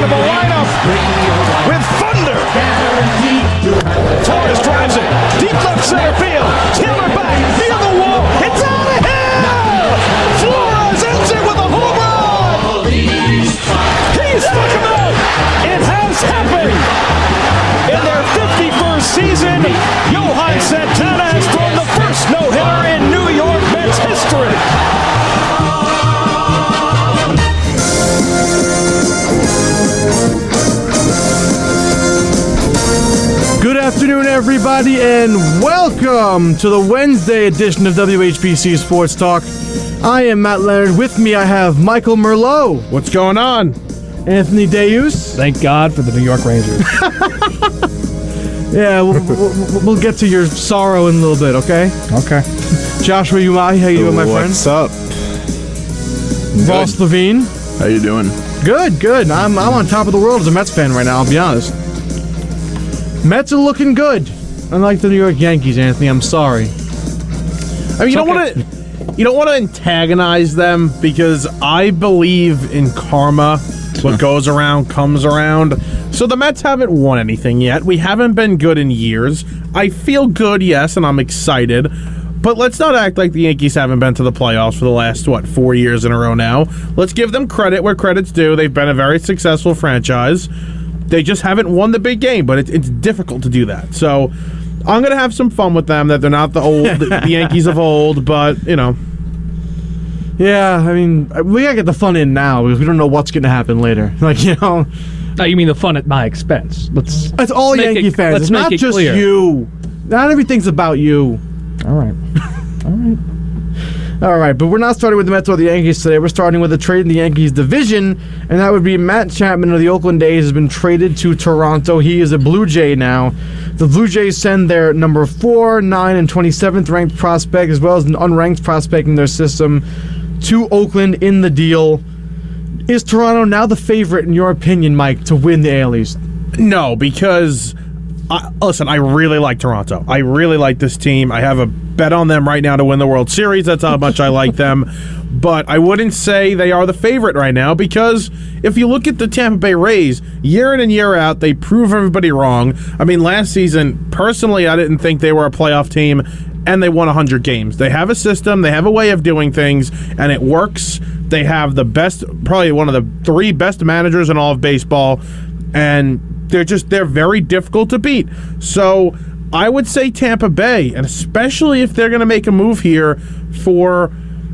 expandable lineup with thunder. Torres drives it. Deep left center field. Taylor back. Near the wall. It's out of here! Flores ends it with a home run! He struck him out! It has happened! In their 51st season, Johan Santana has thrown the first no-hitter in New York Mets history. Good afternoon, everybody, and welcome to the Wednesday edition of WHBC Sports Talk. I am Matt Leonard. With me, I have Michael Merlo. What's going on? Anthony Deus. Thank God for the New York Rangers. Yeah, we'll get to your sorrow in a little bit, okay? Okay. Joshua Umahi, how you doing, my friend? What's up? Ross Levine. How you doing? Good. I'm on top of the world as a Mets fan right now, I'll be honest. Mets are looking good. Unlike the New York Yankees, Anthony, I'm sorry. I mean, you don't want to antagonize them because I believe in karma. What goes around comes around. So the Mets haven't won anything yet. We haven't been good in years. I feel good, yes, and I'm excited. But let's not act like the Yankees haven't been to the playoffs for the last, 4 years in a row now. Let's give them credit where credit's due. They've been a very successful franchise. They just haven't won the big game, but it's difficult to do that. So I'm going to have some fun with them, that they're not the Yankees of old, but, you know. Yeah, I mean, we got to get the fun in now because we don't know what's going to happen later. Oh, you mean the fun at my expense? It's all Yankee fans. It's not just clear. You. Not everything's about you. All right. All right, but we're not starting with the Mets or the Yankees today. We're starting with a trade in the Yankees division, and that would be Matt Chapman of the Oakland A's has been traded to Toronto. He is a Blue Jay now. The Blue Jays send their number 4, 9, and 27th ranked prospect, as well as an unranked prospect in their system, to Oakland in the deal. Is Toronto now the favorite, in your opinion, Mike, to win the AL East? No, because, listen, I really like Toronto. I really like this team. I have a bet on them right now to win the World Series. That's how much I like them. But I wouldn't say they are the favorite right now because if you look at the Tampa Bay Rays, year in and year out, they prove everybody wrong. I mean, last season, personally, I didn't think they were a playoff team, and they won 100 games. They have a system, they have a way of doing things, and it works. They have the best, probably one of the 3 best managers in all of baseball, and they're very difficult to beat. So I would say Tampa Bay, and especially if they're going to make a move here for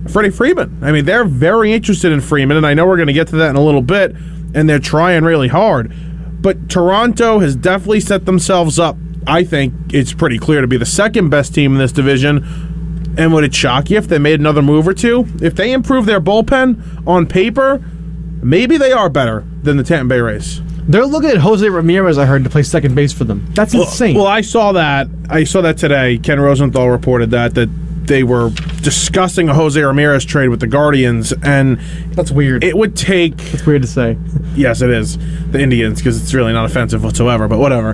Freddie Freeman. I mean, they're very interested in Freeman, and I know we're going to get to that in a little bit, and they're trying really hard. But Toronto has definitely set themselves up, I think it's pretty clear, to be the second best team in this division. And would it shock you if they made another move or two? If they improve their bullpen on paper, maybe they are better than the Tampa Bay Rays. They're looking at Jose Ramirez, I heard, to play second base for them. That's insane. Well, I saw that today. Ken Rosenthal reported that they were discussing a Jose Ramirez trade with the Guardians, and that's weird. It would take... That's weird to say. Yes, it is. The Indians, because it's really not offensive whatsoever, but whatever.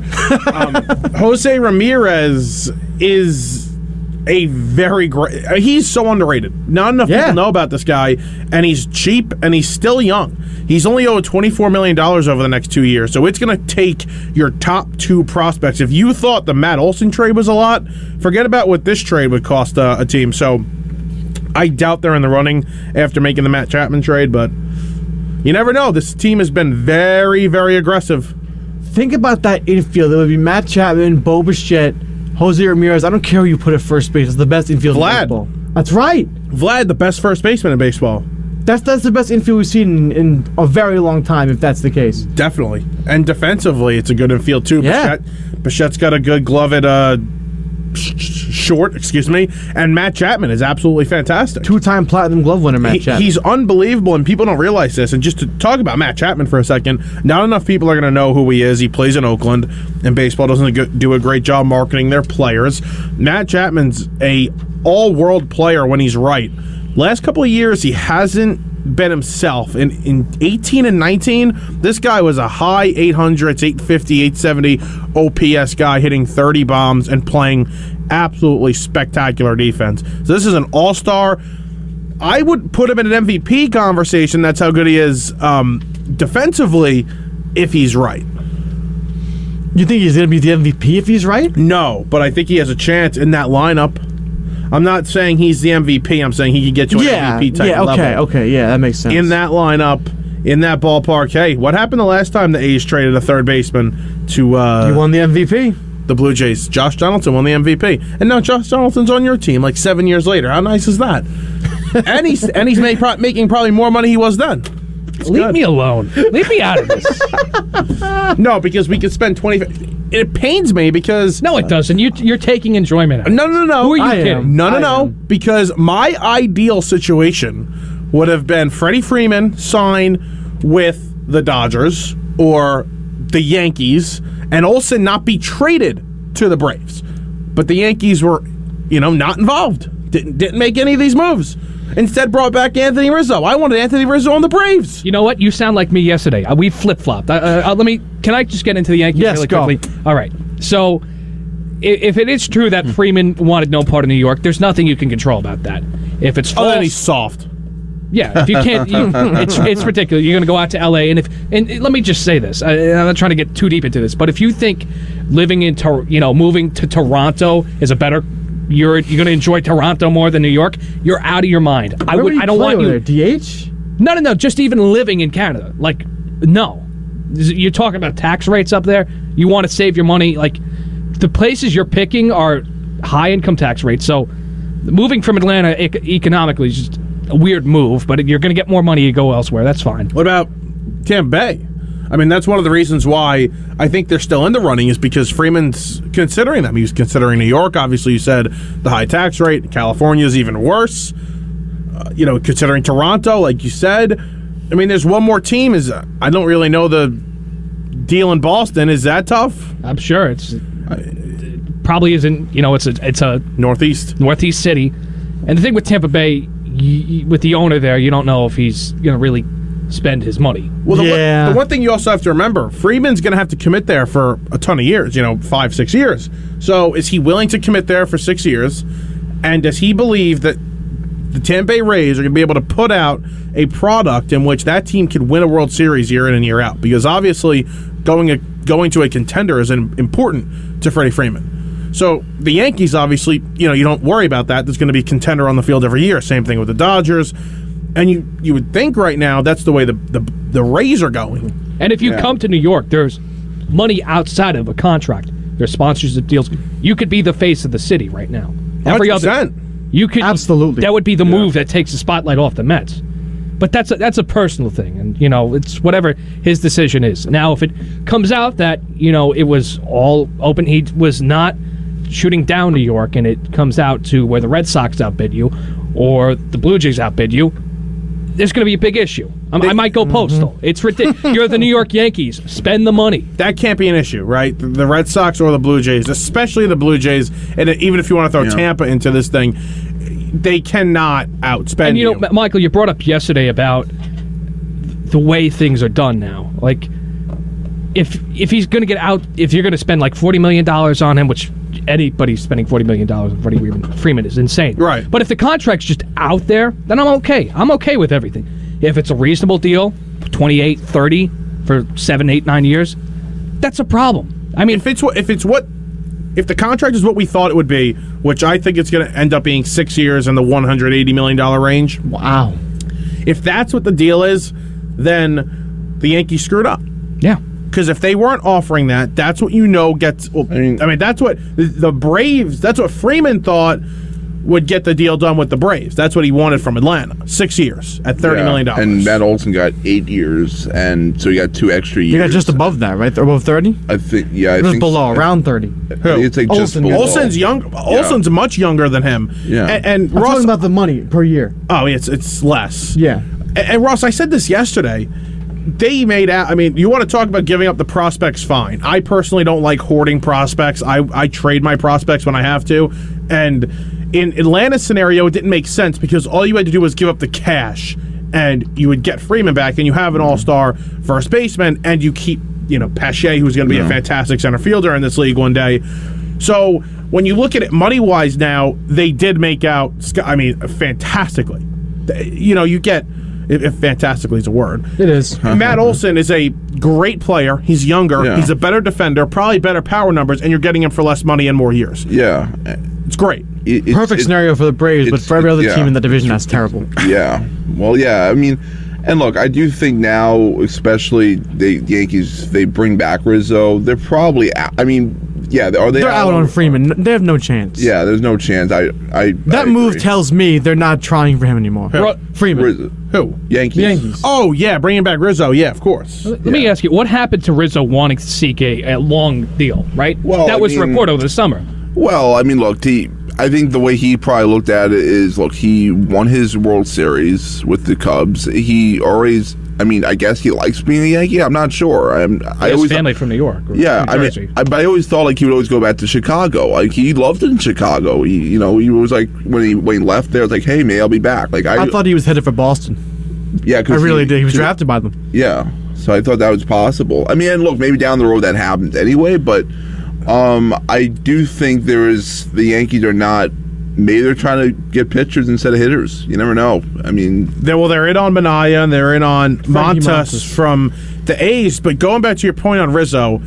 Jose Ramirez is a very great... He's so underrated. Not enough people know about this guy, and he's cheap, and he's still young. He's only owed $24 million over the next 2 years, so it's going to take your top 2 prospects. If you thought the Matt Olson trade was a lot, forget about what this trade would cost a team. So I doubt they're in the running after making the Matt Chapman trade, but you never know. This team has been very, very aggressive. Think about that infield. It would be Matt Chapman, Bo Bichette, Jose Ramirez. I don't care who you put at first base. It's the best infield in baseball. That's right. Vlad, the best first baseman in baseball. That's the best infield we've seen in a very long time, if that's the case. Definitely. And defensively, it's a good infield, too. Yeah. Bichette's got a good glove at short, and Matt Chapman is absolutely fantastic. 2-time Platinum Glove winner, Matt Chapman. He's unbelievable, and people don't realize this. And just to talk about Matt Chapman for a second, not enough people are going to know who he is. He plays in Oakland, and baseball doesn't do a great job marketing their players. Matt Chapman's a all-world player when he's right. Last couple of years, he hasn't been himself. In 18 and 19, this guy was a high 800s, 850, 870 OPS guy, hitting 30 bombs and playing absolutely spectacular defense. So this is an all-star. I would put him in an MVP conversation. That's how good he is defensively. if he's right. You think he's going to be the MVP if he's right? No, but I think he has a chance in that lineup. I'm not saying he's the MVP. I'm saying he could get to an MVP type level. Okay, that makes sense. In that lineup, in that ballpark, hey, what happened the last time the A's traded a third baseman to he won the MVP. the Blue Jays? Josh Donaldson won the MVP. And now Josh Donaldson's on your team like 7 years later. How nice is that? and he's making probably more money he was then. Leave me alone. Leave me out of this. No, because we could spend 20. It pains me because No, it doesn't. You're taking enjoyment out of it. No. Who are you I kidding? am. No. Because my ideal situation would have been Freddie Freeman sign with the Dodgers or the Yankees, and Olsen not be traded to the Braves. But the Yankees were, not involved. Didn't make any of these moves. Instead, brought back Anthony Rizzo. I wanted Anthony Rizzo on the Braves. You know what? You sound like me yesterday. We flip-flopped. Can I just get into the Yankees really quickly? Go. All right. So, if it is true that Freeman wanted no part of New York, there's nothing you can control about that. If it's false, Then he's soft. yeah. If you can't, it's ridiculous. You're going to go out to L.A. and let me just say this. I'm not trying to get too deep into this, but if you think living in moving to Toronto is a better. You're going to enjoy Toronto more than New York. You're out of your mind. I don't want you. DH? No. Just even living in Canada, no. You're talking about tax rates up there. You want to save your money. The places you're picking are high income tax rates. So, moving from Atlanta economically is just a weird move. But you're going to get more money. You go elsewhere. That's fine. What about Tampa Bay? I mean, that's one of the reasons why I think they're still in the running is because Freeman's considering them. He was considering New York. Obviously, you said the high tax rate. California is even worse. Considering Toronto, like you said. I mean, there's one more team. I don't really know the deal in Boston. Is that tough? I'm sure it probably isn't. It's a northeast city. And the thing with Tampa Bay, with the owner there, you don't know if he's going to really spend his money. Well, the one thing you also have to remember, Freeman's going to have to commit there for a ton of years, 5-6 years. So is he willing to commit there for 6 years? And does he believe that the Tampa Bay Rays are going to be able to put out a product in which that team can win a World Series year in and year out? Because obviously going to a contender is important to Freddie Freeman. So the Yankees, obviously, you don't worry about that. There's going to be a contender on the field every year. Same thing with the Dodgers. And you would think right now that's the way the Rays are going. And if you come to New York, there's money outside of a contract. There's sponsorship deals. You could be the face of the city right now. 100%. You could absolutely. That would be the move that takes the spotlight off the Mets. But that's a personal thing, and it's whatever his decision is. Now, if it comes out that it was all open, he was not shooting down New York, and it comes out to where the Red Sox outbid you or the Blue Jays outbid you, there's going to be a big issue. I might go postal. It's ridiculous. You're the New York Yankees. Spend the money. That can't be an issue, right? The Red Sox or the Blue Jays, especially the Blue Jays, and even if you want to throw Tampa into this thing, they cannot outspend and you. Michael, you brought up yesterday about the way things are done now. If he's going to get out, if you're going to spend $40 million on him, which anybody spending $40 million on Freddie Freeman is insane. Right. But if the contract's just out there, then I'm okay. I'm okay with everything. If it's a reasonable deal, 28, 30 for 7, 8, 9 years, that's a problem. I mean, if the contract is what we thought it would be, which I think it's going to end up being 6 years in the $180 million range. Wow. If that's what the deal is, then the Yankees screwed up. Yeah. Because if they weren't offering that, that's what gets. Well, that's what the Braves. That's what Freeman thought would get the deal done with the Braves. That's what he wanted from Atlanta. 6 years at $30 million. And Matt Olson got 8 years, and so he got 2 extra years. You got just above that, right? Above 30? I think. It was below, around 30. It's like just below. Olson's young. Olson's much younger than him. Yeah. And I'm Ross, talking about the money per year. Oh, it's less. Yeah. And Ross, I said this yesterday. They made out. I mean, you want to talk about giving up the prospects? Fine. I personally don't like hoarding prospects. I trade my prospects when I have to. And in Atlanta's scenario, it didn't make sense because all you had to do was give up the cash, and you would get Freeman back, and you have an all-star first baseman, and you keep Pache, who's going to be a fantastic center fielder in this league one day. So when you look at it money-wise now, they did make out. I mean, fantastically. You get. if fantastically is a word. It is. Matt Olson is a great player. He's younger. Yeah. He's a better defender, probably better power numbers, and you're getting him for less money and more years. Yeah. It's great. Perfect scenario for the Braves, but for every other team in the division, that's terrible. Yeah. Well, yeah. I mean, and look, I do think now, especially the Yankees, they bring back Rizzo. They're probably out. I mean, yeah, are they? They're out on Freeman. They have no chance. Yeah, there's no chance. That move agree. tells me they're not trying for him anymore. Freeman. Rizzo. Who? Yankees. The Yankees. Oh, yeah, bringing back Rizzo. Yeah, of course. Let me ask you, what happened to Rizzo wanting to seek a long deal, right? Well, that was I mean, reported over the summer. Well, I mean, look, I think the way he probably looked at it is, look, he won his World Series with the Cubs. He always, I mean, I guess he likes being a Yankee. I'm not sure. I His always family from New York. Or Yeah, New I Jersey. mean, but I always thought like he would always go back to Chicago. Like he loved it in Chicago. He was like when he left there, it was like, hey, man, I'll be back. Like I thought he was headed for Boston. yeah, I really did. He was drafted by them. Yeah, so I thought that was possible. I mean, and look, maybe down the road that happens anyway. But I do think the Yankees are not. Maybe they're trying to get pitchers instead of hitters. You never know. I mean, They're in on Minaya and they're in on Montes Montes. from the A's. But going back to your point on Rizzo,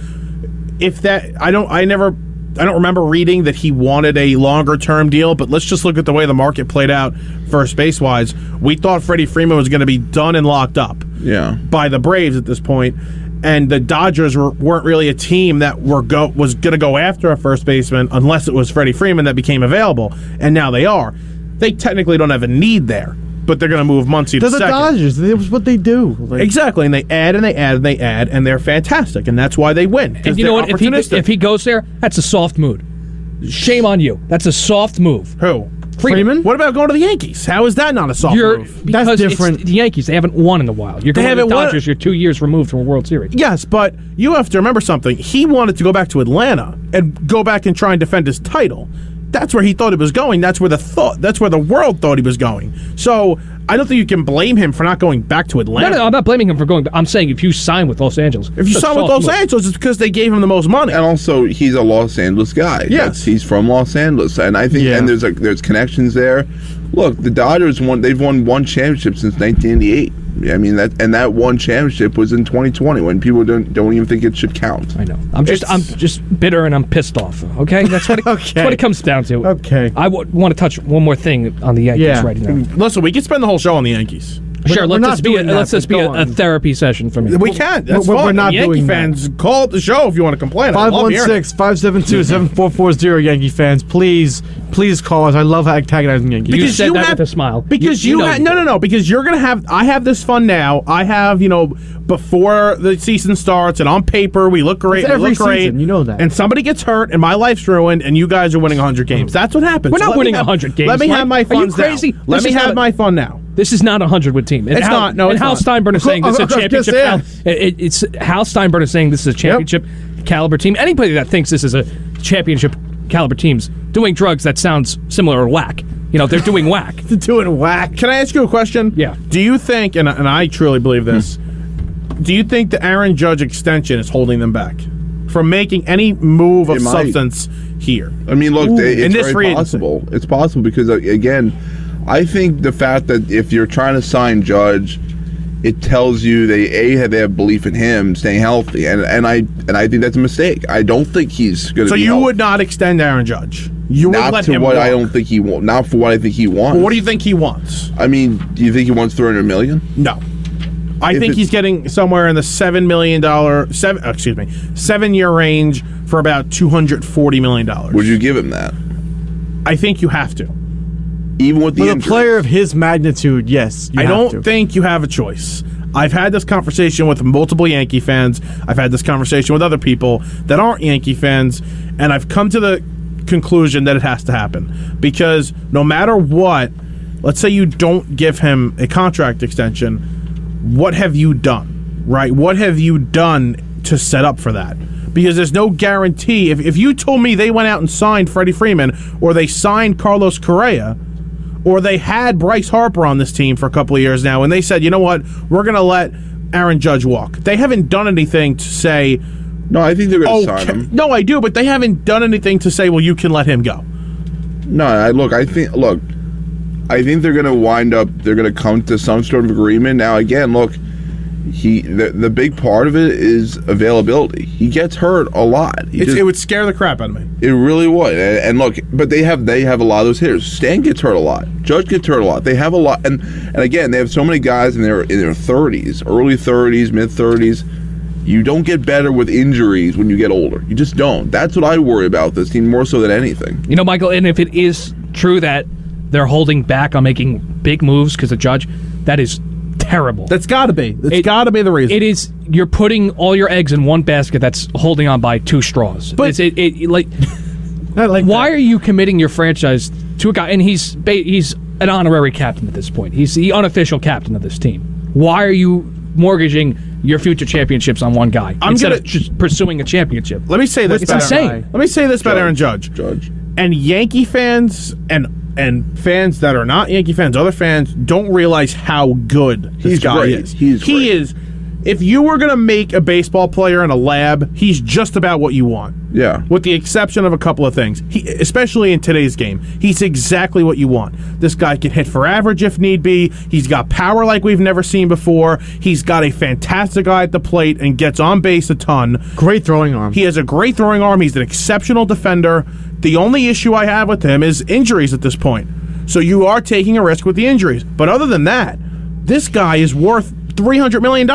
I don't remember reading that he wanted a longer term deal. But let's just look at the way the market played out first base wise. We thought Freddie Freeman was going to be done and locked up. yeah. By the Braves at this point. And the Dodgers weren't really a team that was going to go after a first baseman unless it was Freddie Freeman that became available. And now they are. They technically don't have a need there, but they're going to move Muncy to They're the second. Dodgers. That's what they do. Like, Exactly, and they add and they add and they add, and they're fantastic, and that's why they win. And you know what? If he goes there, that's a soft mood. Shame on you. That's a soft move. Who? Freeman? What about going to the Yankees? How is that not a soft move? That's Because different. It's the Yankees. They haven't won in a while. You're going to the haven't won. Dodgers. You're 2 years removed from a World Series. Yes, but you have to remember something. He wanted to go back to Atlanta and go back and try and defend his title. That's where he thought he was going. That's where the world thought he was going. So I don't think you can blame him for not going back to Atlanta. No, I'm not blaming him for going. I'm saying if you sign with Los Angeles, If you it's a sign with soft Los move. Angeles, it's because they gave him the most money. And also, he's a Los Angeles guy. Yes. He's from Los Angeles, and I think Yeah. and there's connections there. Look, the Dodgers they've won one championship since 1988. I mean that one championship was in 2020 when people don't even think it should count. I know. I'm just bitter and I'm pissed off. Okay, that's what that's what it comes down to. Okay. I want to touch one more thing on the Yankees right now. Listen, we can spend the whole show on the Yankees. Sure, we're let not this be doing that, let's just but be go a on. therapy session for me. We can. That's we're fine. not Yankee doing that. fans, call the show if you want to complain. I love hearing it. 516-572-7440 Yankee fans. Please call us. I love antagonizing Yankees. You said that with a smile. Because You know you did. no. Because you're gonna have. I have this fun now. I have before the season starts, and on paper we look great. It's every we look great. season, you know that. And somebody gets hurt, and my life's ruined, and you guys are winning 100 games. That's what happens. We're not Let me winning have- 100 games, Let me Mike. have my Are you fun crazy? now. Let This me is have not- my fun now. This is not a 100-win team. And It's not. No, and it's Hal not. Steinbrenner saying this is a I was just championship. saying. It's Hal Steinbrenner saying this is a championship caliber team. Anybody that thinks this is a championship caliber team's doing drugs that sounds similar to whack. They're doing whack. doing whack. Can I ask you a question? Yeah. Do you think, and I truly believe this, do you think the Aaron Judge extension is holding them back from making any move of It might. substance here? I mean, look, in it's this free very agency. possible. It's possible because again, I think the fact that if you're trying to sign Judge, it tells you they have belief in him staying healthy, and I think that's a mistake. I don't think he's going to. So be you healthy. would not extend Aaron Judge? You would Not let to him what walk. I don't think he wants. Not for what I think he wants. But what do you think he wants? I mean, do you think he wants $300 million? No. I If think it's- he's getting somewhere in the $7 million, 7-year range for about $240 million. Would you give him that? I think you have to. Even with the With a injury? player of his magnitude, yes. You I have don't to. think you have a choice. I've had this conversation with multiple Yankee fans. I've had this conversation with other people that aren't Yankee fans, and I've come to the conclusion that it has to happen. Because no matter what, let's say you don't give him a contract extension, what have you done, right? What have you done to set up for that? Because there's no guarantee. If you told me they went out and signed Freddie Freeman, or they signed Carlos Correa, or they had Bryce Harper on this team for a couple of years now, and they said, you know what, we're going to let Aaron Judge walk. They haven't done anything to say, No, I think they're going to sign okay. him. No, I do, but they haven't done anything to say, well, you can let him go. No, I think I think they're going to wind up. They're going to come to some sort of agreement. Now, again, look, the big part of it is availability. He gets hurt a lot. It would scare the crap out of me. It really would. And look, but they have a lot of those hitters. Stan gets hurt a lot. Judge gets hurt a lot. They have a lot, and again, they have so many guys in their 30s, early 30s, mid 30s. You don't get better with injuries when you get older. You just don't. That's what I worry about this team more so than anything. You know, Michael, and if it is true that they're holding back on making big moves because of Judge, that is terrible. That's got to be. That's got to be the reason. It is. You're putting all your eggs in one basket that's holding on by two straws. But why are you committing your franchise to a guy? And he's an honorary captain at this point. He's the unofficial captain of this team. Why are you mortgaging your future championships on one guy instead of just pursuing a championship? Let me say this. It's insane. Let me say this about Aaron Judge. And Yankee fans and fans that are not Yankee fans, other fans, don't realize how good this guy is. He is. If you were going to make a baseball player in a lab, he's just about what you want. Yeah. With the exception of a couple of things. Especially in today's game. He's exactly what you want. This guy can hit for average if need be. He's got power like we've never seen before. He's got a fantastic eye at the plate and gets on base a ton. Great throwing arm. He has a great throwing arm. He's an exceptional defender. The only issue I have with him is injuries at this point. So you are taking a risk with the injuries. But other than that, this guy is worth $300 million.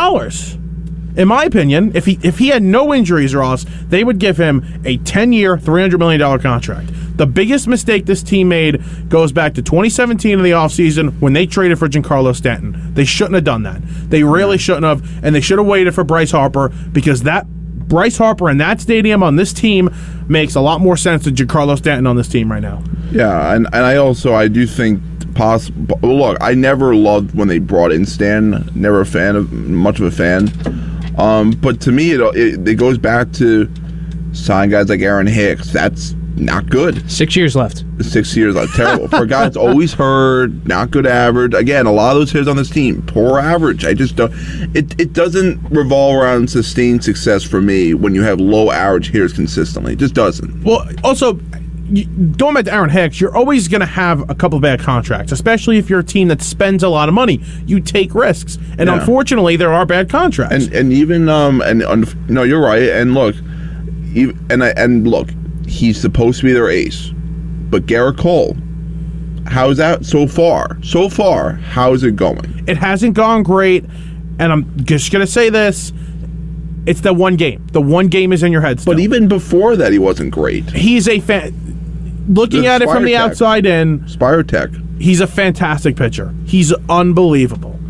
In my opinion, if he had no injuries, Ross, they would give him a 10-year, $300 million contract. The biggest mistake this team made goes back to 2017 in the offseason when they traded for Giancarlo Stanton. They shouldn't have done that. They really shouldn't have, and they should have waited for Bryce Harper because that Bryce Harper in that stadium on this team makes a lot more sense than Giancarlo Stanton on this team right now. Yeah, and I do think possible. Look, I never loved when they brought in Stan. Never much of a fan. But to me, it goes back to sign guys like Aaron Hicks. That's not good. 6 years left. 6 years left. Terrible. For a guy that's always hurt, not good average. Again, a lot of those hitters on this team, poor average. I just don't. It doesn't revolve around sustained success for me when you have low average hitters consistently. It just doesn't. Well, also, going back to Aaron Hicks, you're always going to have a couple of bad contracts, especially if you're a team that spends a lot of money. You take risks, and unfortunately, there are bad contracts. And even no, you're right. And look, look, he's supposed to be their ace, but Garrett Cole, how's that so far? So far, how is it going? It hasn't gone great, and I'm just going to say this. It's the one game. The one game is in your head still. But even before that, he wasn't great. He's a fan. Looking at it from the outside in, Spire Tech. He's a fantastic pitcher. He's unbelievable.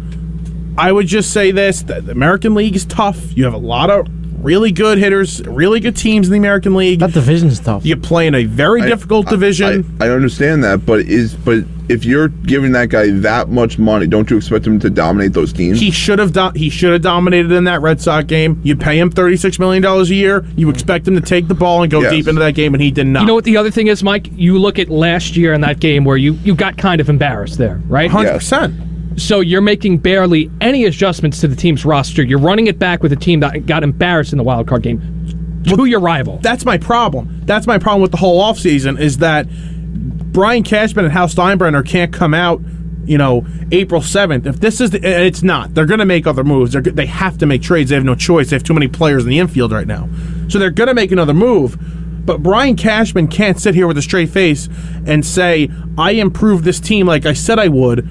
I would just say this: the American League is tough. You have a lot of really good hitters, really good teams in the American League. That division's tough. You play in a very difficult division. I understand that, but if you're giving that guy that much money, don't you expect him to dominate those teams? He should have dominated in that Red Sox game. You pay him $36 million a year. You expect him to take the ball and go deep into that game, and he did not. You know what the other thing is, Mike? You look at last year in that game where you got kind of embarrassed there, right? 100%. So you're making barely any adjustments to the team's roster. You're running it back with a team that got embarrassed in the wild card game to your rival. That's my problem. That's my problem with the whole offseason is that Brian Cashman and Hal Steinbrenner can't come out, April 7th. If this is it's not. They're going to make other moves. They have to make trades. They have no choice. They have too many players in the infield right now. So they're going to make another move. But Brian Cashman can't sit here with a straight face and say, I improved this team like I said I would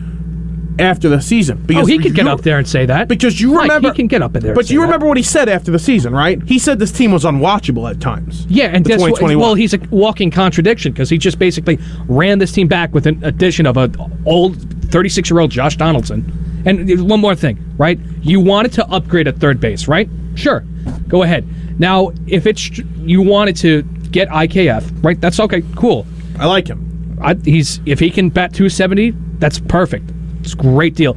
after the season. Because he could get up there and say that. Because you remember... He can get up in there. But you remember what he said after the season, right? He said this team was unwatchable at times. Yeah, and guess what? Well, he's a walking contradiction because he just basically ran this team back with an addition of an old 36-year-old Josh Donaldson. And one more thing, right? You wanted to upgrade at third base, right? Sure. Go ahead. Now, if you wanted to get IKF, right? That's okay. Cool. I like him. If he can bat 270, that's perfect. It's a great deal.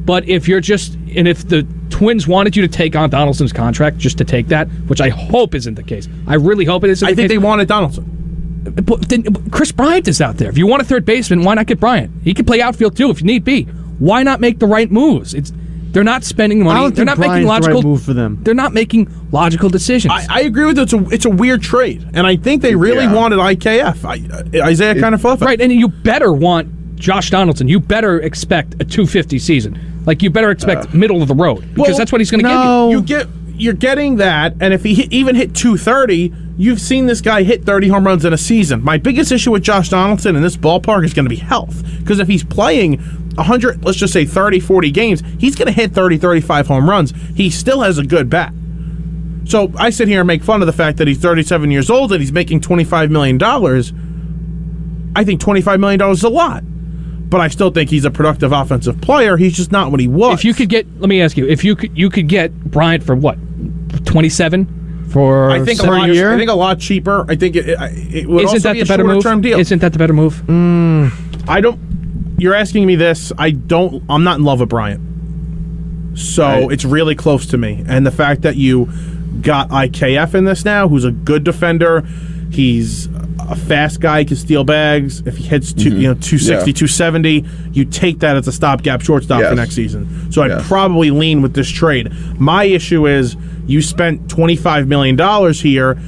But if the Twins wanted you to take on Donaldson's contract just to take that, which I hope isn't the case. I really hope it isn't the case. I think they wanted Donaldson. But then Chris Bryant is out there. If you want a third baseman, why not get Bryant? He can play outfield too if need be. Why not make the right moves? They're not spending money. They're not making logical the right move for them. They're not making logical decisions. I agree with it. It's a weird trade, and I think they really wanted IKF. Isaiah kind of fluffed. Right, and you better want Josh Donaldson, you better expect a 250 season. Like, you better expect middle of the road, because that's what he's going to give you. You're getting that, and if he even hit 230, you've seen this guy hit 30 home runs in a season. My biggest issue with Josh Donaldson in this ballpark is going to be health, because if he's playing 100, let's just say 30, 40 games, he's going to hit 30, 35 home runs. He still has a good bat. So I sit here and make fun of the fact that he's 37 years old and he's making $25 million. I think $25 million is a lot. But I still think he's a productive offensive player. He's just not what he was. If you could get, let me ask you, if you could get Bryant for what, 27 for I think a year? I think a lot cheaper. I think it would Isn't also that be the a better move? shorter-term deal. Isn't that the better move? I don't. You're asking me this. I'm not in love with Bryant. So it's really close to me. And the fact that you got IKF in this now, who's a good defender, he's a fast guy, can steal bags. If he hits 260, 270, you take that as a stopgap shortstop for next season. So I'd probably lean with this trade. My issue is you spent $25 million here,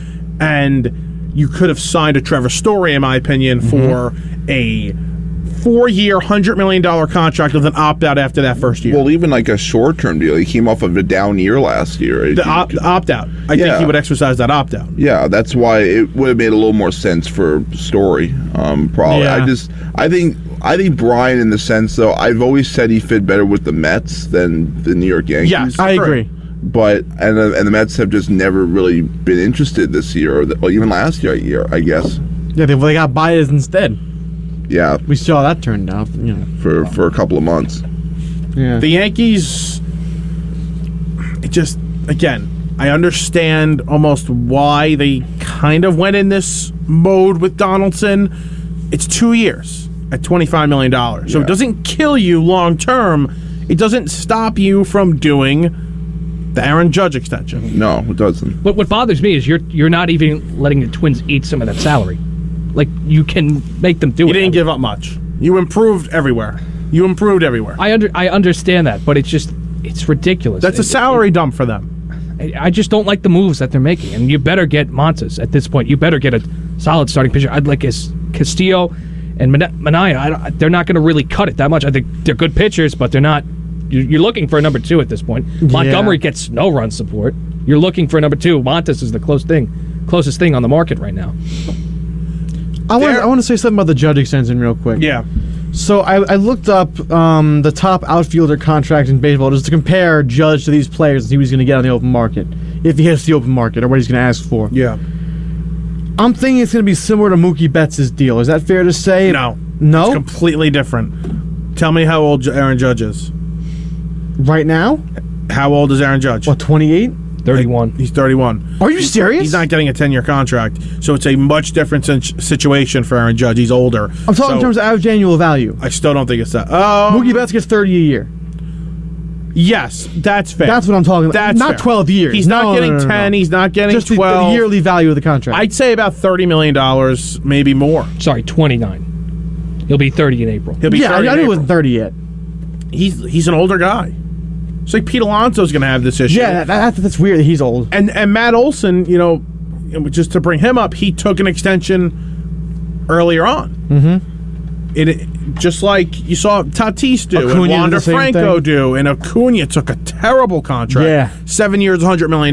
and you could have signed a Trevor Story, in my opinion, for a 4-year, $100 million contract with an opt-out after that first year. Well, even like a short-term deal. He came off of a down year last year. The opt-out. I think he would exercise that opt-out. Yeah, that's why it would have made a little more sense for Story. Probably. Yeah. I think Brian, in the sense, though, I've always said he fit better with the Mets than the New York Yankees. Yes, I agree. But and the Mets have just never really been interested this year, or even last year, I guess. Yeah, they got Baez instead. Yeah, We saw how that turned out. for a couple of months. Yeah. The Yankees, it just, again, I understand almost why they kind of went in this mode with Donaldson. It's 2 years at $25 million. So it doesn't kill you long term. It doesn't stop you from doing the Aaron Judge extension. No, it doesn't. What bothers me is you're not even letting the Twins eat some of that salary. Like, you can make them do it. You didn't give up much. You improved everywhere. I understand that, but it's ridiculous. That's a salary dump for them. I just don't like the moves that they're making, and you better get Montes at this point. You better get a solid starting pitcher. I'd like Castillo and Manaea. They're not going to really cut it that much. I think they're good pitchers, but they're not. You're looking for a number 2 at this point. Montgomery gets no run support. You're looking for a number 2. Montes is the closest thing on the market right now. I want to say something about the Judge extension real quick. Yeah. So I looked up the top outfielder contract in baseball just to compare Judge to these players and see what he's going to get on the open market, if he hits the open market, or what he's going to ask for. Yeah. I'm thinking it's going to be similar to Mookie Betts' deal. Is that fair to say? No. No? It's completely different. Tell me how old Aaron Judge is. Right now? How old is Aaron Judge? What, 28? 31. He's 31. Are you serious? He's not getting a 10-year contract, so it's a much different situation for Aaron Judge. He's older. I'm talking in terms of average annual value. I still don't think it's that. Mookie Betts gets 30 a year. Yes, that's fair. That's what I'm talking about. That's not fair. 12 years. He's not getting 10. He's not getting just 12. the yearly value of the contract. I'd say about $30 million, maybe more. Sorry, 29. He'll be 30 in April. He'll be 30 I in knew he April. wasn't 30 yet. He's an older guy. It's like Pete Alonso's going to have this issue. Yeah, that's weird that he's old. And Matt Olson, just to bring him up, he took an extension earlier on. Mm-hmm. It just like you saw Tatis do, Acuna and Wander did the same Franco thing. do, and Acuna took a terrible contract. Yeah. 7 years, $100 million.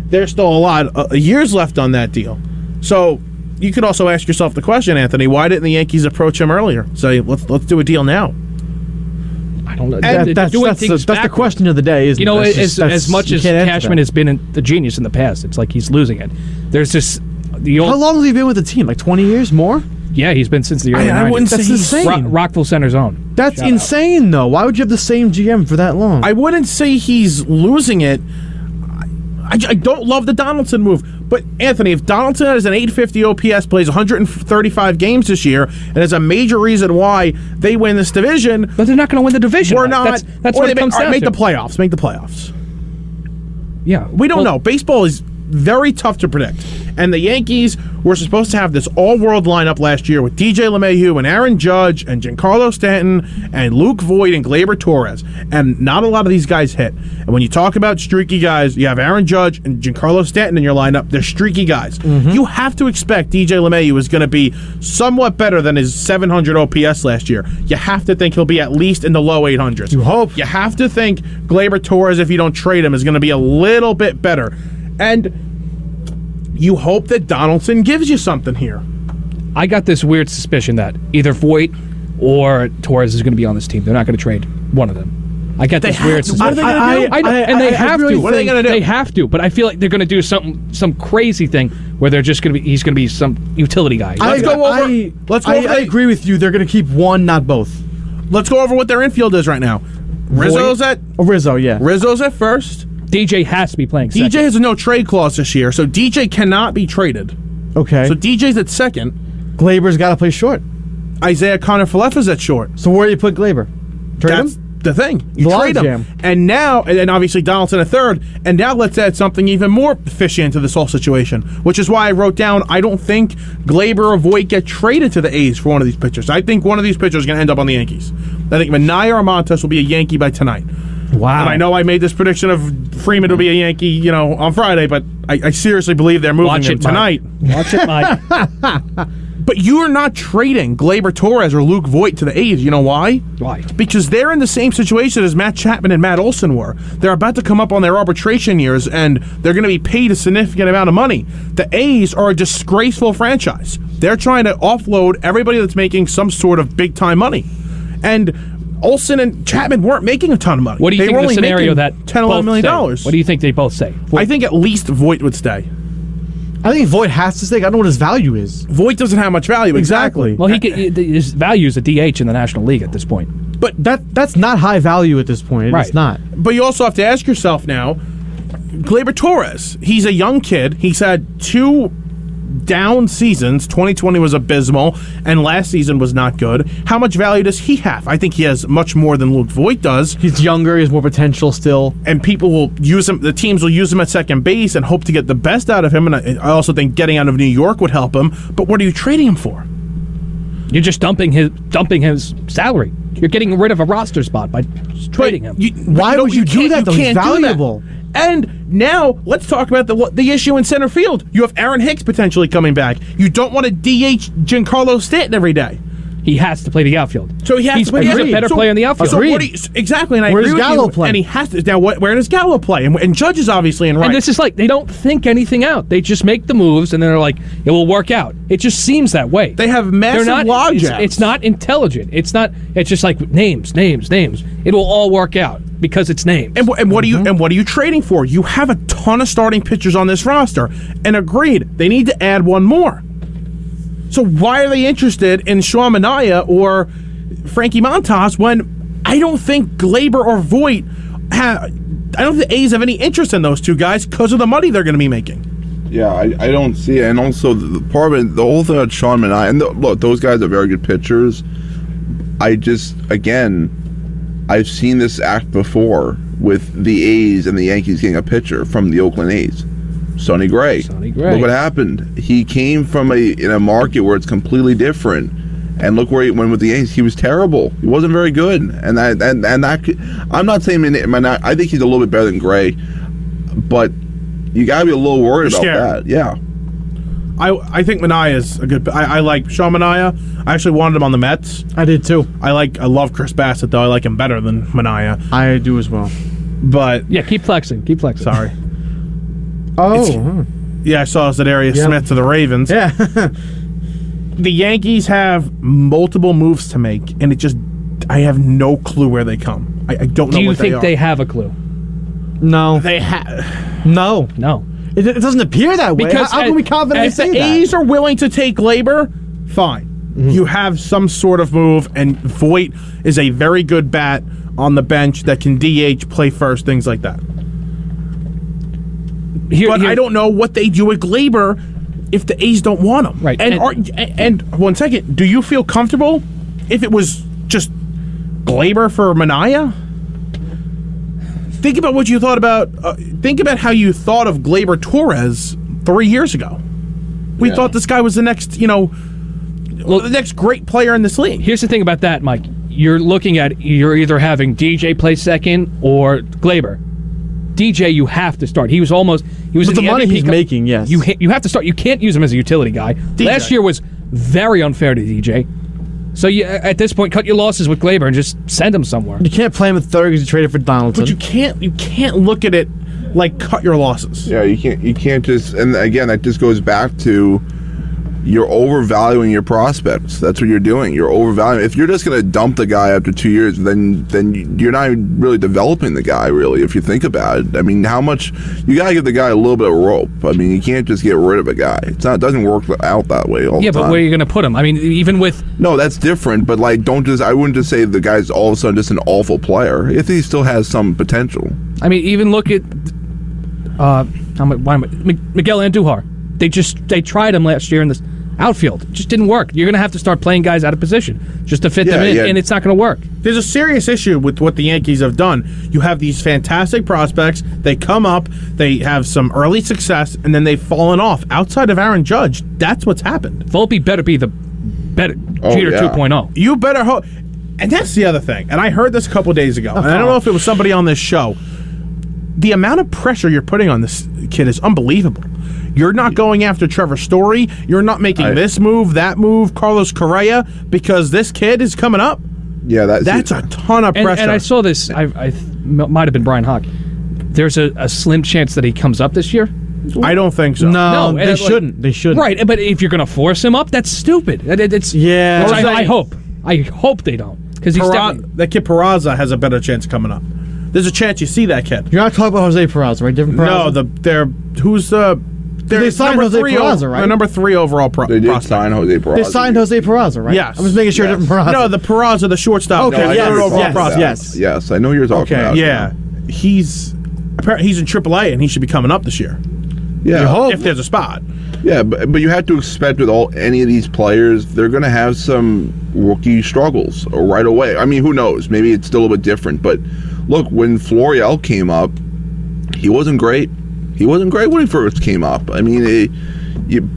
There's still a lot of years left on that deal. So you could also ask yourself the question, Anthony, why didn't the Yankees approach him earlier? Say, let's do a deal now. I don't know. That's the question of the day, isn't it? As much as Cashman has been the genius in the past, it's like he's losing it. There's this How long has he been with the team? Like 20 years more? Yeah, he's been since the early 90s. I wouldn't say he's insane. Rockville Center's own. That's insane, though. Why would you have the same GM for that long? I wouldn't say he's losing it. I don't love the Donaldson move. But, Anthony, if Donaldson has an 850 OPS, plays 135 games this year, and is a major reason why they win this division... But they're not going to win the division. We're not... That's what it comes down make to. the playoffs. Make the playoffs. Yeah. We don't know. Baseball is very tough to predict. And the Yankees were supposed to have this all-world lineup last year with DJ LeMahieu and Aaron Judge and Giancarlo Stanton and Luke Voit and Gleyber Torres. And not a lot of these guys hit. And when you talk about streaky guys, you have Aaron Judge and Giancarlo Stanton in your lineup. They're streaky guys. You have to expect DJ LeMahieu is going to be somewhat better than his 700 OPS last year. You have to think he'll be at least in the low 800s. You hope. You have to think Gleyber Torres, if you don't trade him, is going to be a little bit better. And you hope that Donaldson gives you something here. I got this weird suspicion that either Voit or Torres is going to be on this team. They're not going to trade one of them. I got this weird suspicion. What are they going to do? I know, and they have to. What are they going to do? They have to, but I feel like they're going to do some crazy thing where they're just going to be. He's going to be some utility guy. Let's go over. I agree with you. They're going to keep one, not both. Let's go over what their infield is right now. Rizzo's at first. DJ has to be playing second. DJ has a no trade clause this year, so DJ cannot be traded. Okay. So DJ's at second. Glaber's got to play short. Isaiah Connor-Falefa's at short. So where do you put Gleyber? Trade That's him? the thing. You The trade him. logjam. And now, and obviously Donaldson at third, and now let's add something even more fishy into this whole situation, which is why I wrote down, I don't think Gleyber or Voit get traded to the A's for one of these pitchers. I think one of these pitchers is going to end up on the Yankees. I think Minaya or Montes will be a Yankee by tonight. Wow. And I know I made this prediction of Freeman will be a Yankee, on Friday, but I seriously believe they're moving him tonight. Watch it, Mike. But you are not trading Gleyber Torres or Luke Voit to the A's. You know why? Why? Because they're in the same situation as Matt Chapman and Matt Olson were. They're about to come up on their arbitration years, and they're going to be paid a significant amount of money. The A's are a disgraceful franchise. They're trying to offload everybody that's making some sort of big-time money. And Olson and Chapman weren't making a ton of money. What do you think were the only scenario making that $10, $11 million? What do you think they both say? I think at least Voit would stay. I think Voit has to stay. I don't know what his value is. Voit doesn't have much value. Exactly. Well, his value is a DH in the National League at this point. But that's not high value at this point. Right. It's not. But you also have to ask yourself now, Gleyber Torres, he's a young kid. He's had 2 down seasons. 2020 was abysmal, and last season was not good. How much value does he have? I think he has much more than Luke Voit does. He's younger. He has more potential still. And people will use him, the teams will use him at second base and hope to get the best out of him. And I also think getting out of New York would help him. But what are you trading him for? You're just dumping his salary. You're getting rid of a roster spot by trading him. Why would you do that, though? He's can't do that. valuable. And now let's talk about the issue in center field. You have Aaron Hicks potentially coming back. You don't want to DH Giancarlo Stanton every day. He has to play the outfield. So he has to play. He's a better player in the outfield. So what do you, exactly, and I Where agree does with Gallo you. play? And he has to. Now, where does Gallo play? And Judge is obviously in right. And this is like, they don't think anything out. They just make the moves, and then they're like, it will work out. It just seems that way. They have massive logjams. It's not intelligent. It's just like names. It will all work out because it's names. And what are you trading for? You have a ton of starting pitchers on this roster. And agreed, they need to add one more. So why are they interested in Sean Manaea or Frankie Montas when I don't think Gleyber or Voit I don't think the A's have any interest in those two guys because of the money they're going to be making. Yeah, I don't see it. And also, the part of it, the whole thing about Sean Manaea, and look, those guys are very good pitchers. I've seen this act before with the A's and the Yankees getting a pitcher from the Oakland A's. Sonny Gray. Look what happened. He came from in a market where it's completely different, and look where he went with the Yankees. He was terrible. He wasn't very good, and I'm not saying I think he's a little bit better than Gray, but you got to be a little worried about that. Yeah. I think Manaea is a good. I like Sean Manaea. I actually wanted him on the Mets. I did too. I love Chris Bassett though. I like him better than Manaea. I do as well. But yeah, keep flexing. Sorry. Oh. Yeah, I saw Zadarius Smith to the Ravens. Yeah. The Yankees have multiple moves to make, and I have no clue where they come. I don't know what they are. Do you think they have a clue? No. They have. No. It doesn't appear that way. Because how can we confidently say if the that? A's are willing to take Gleyber, fine. Mm-hmm. You have some sort of move, and Voit is a very good bat on the bench that can DH, play first, things like that. I don't know what they do with Gleyber if the A's don't want him. Right. And 1 second, do you feel comfortable if it was just Gleyber for Manaea? Think about what you thought about. Think about how you thought of Gleyber Torres 3 years ago. We thought this guy was the next, the next great player in this league. Here's the thing about that, Mike. You're either having DJ play second or Gleyber. DJ, you have to start. He was With in the money he's making, yes. You have to start. You can't use him as a utility guy. DJ. Last year was very unfair to DJ. So at this point, cut your losses with Gleyber and just send him somewhere. You can't play him at third because you traded for Donaldson. But you can't look at it like cut your losses. Yeah, you can't just, and again, that just goes back to you're overvaluing your prospects. That's what you're doing. You're overvaluing. If you're just going to dump the guy after 2 years, then you're not really developing the guy, really, if you think about it. I mean, how much you got to give the guy a little bit of rope. I mean, you can't just get rid of a guy. It doesn't work out that way all the time. Yeah, but where are you going to put him? I mean, even with... No, that's different, but I wouldn't just say the guy's all of a sudden just an awful player if he still has some potential. I mean, even look at Miguel Andujar. They tried him last year in the outfield. It just didn't work. You're going to have to start playing guys out of position just to fit them in, and it's not going to work. There's a serious issue with what the Yankees have done. You have these fantastic prospects. They come up, they have some early success, and then they've fallen off. Outside of Aaron Judge, that's what's happened. Volpe better be the better Jeter 2.0. You better hope. And that's the other thing. And I heard this a couple days ago. And I don't know if it was somebody on this show. The amount of pressure you're putting on this kid is unbelievable. You're not going after Trevor Story. You're not making this move, that move, Carlos Correa, because this kid is coming up. Yeah, that's a ton of pressure. And I saw this. I might have been Brian Hawk. There's a slim chance that he comes up this year. I don't think so. No, they shouldn't. They shouldn't. Right, but if you're going to force him up, that's stupid. It's yeah. I hope they don't, because that kid Peraza has a better chance coming up. There's a chance you see that kid. You're not talking about Jose Peraza, right? Different Peraza? They signed Jose Peraza, right? Number 3 overall prospect. They did sign Jose Peraza. They signed Jose Peraza, right? Yes. I'm just making sure different Peraza. No, the Peraza, the shortstop. Okay, Yes, I know who you're talking about. Yeah, he's in AAA and he should be coming up this year. Yeah, if there's a spot. Yeah, but you have to expect with any of these players, they're going to have some rookie struggles right away. I mean, who knows? Maybe it's still a bit different. But look, when Florial came up, he wasn't great. He wasn't great when he first came up. I mean,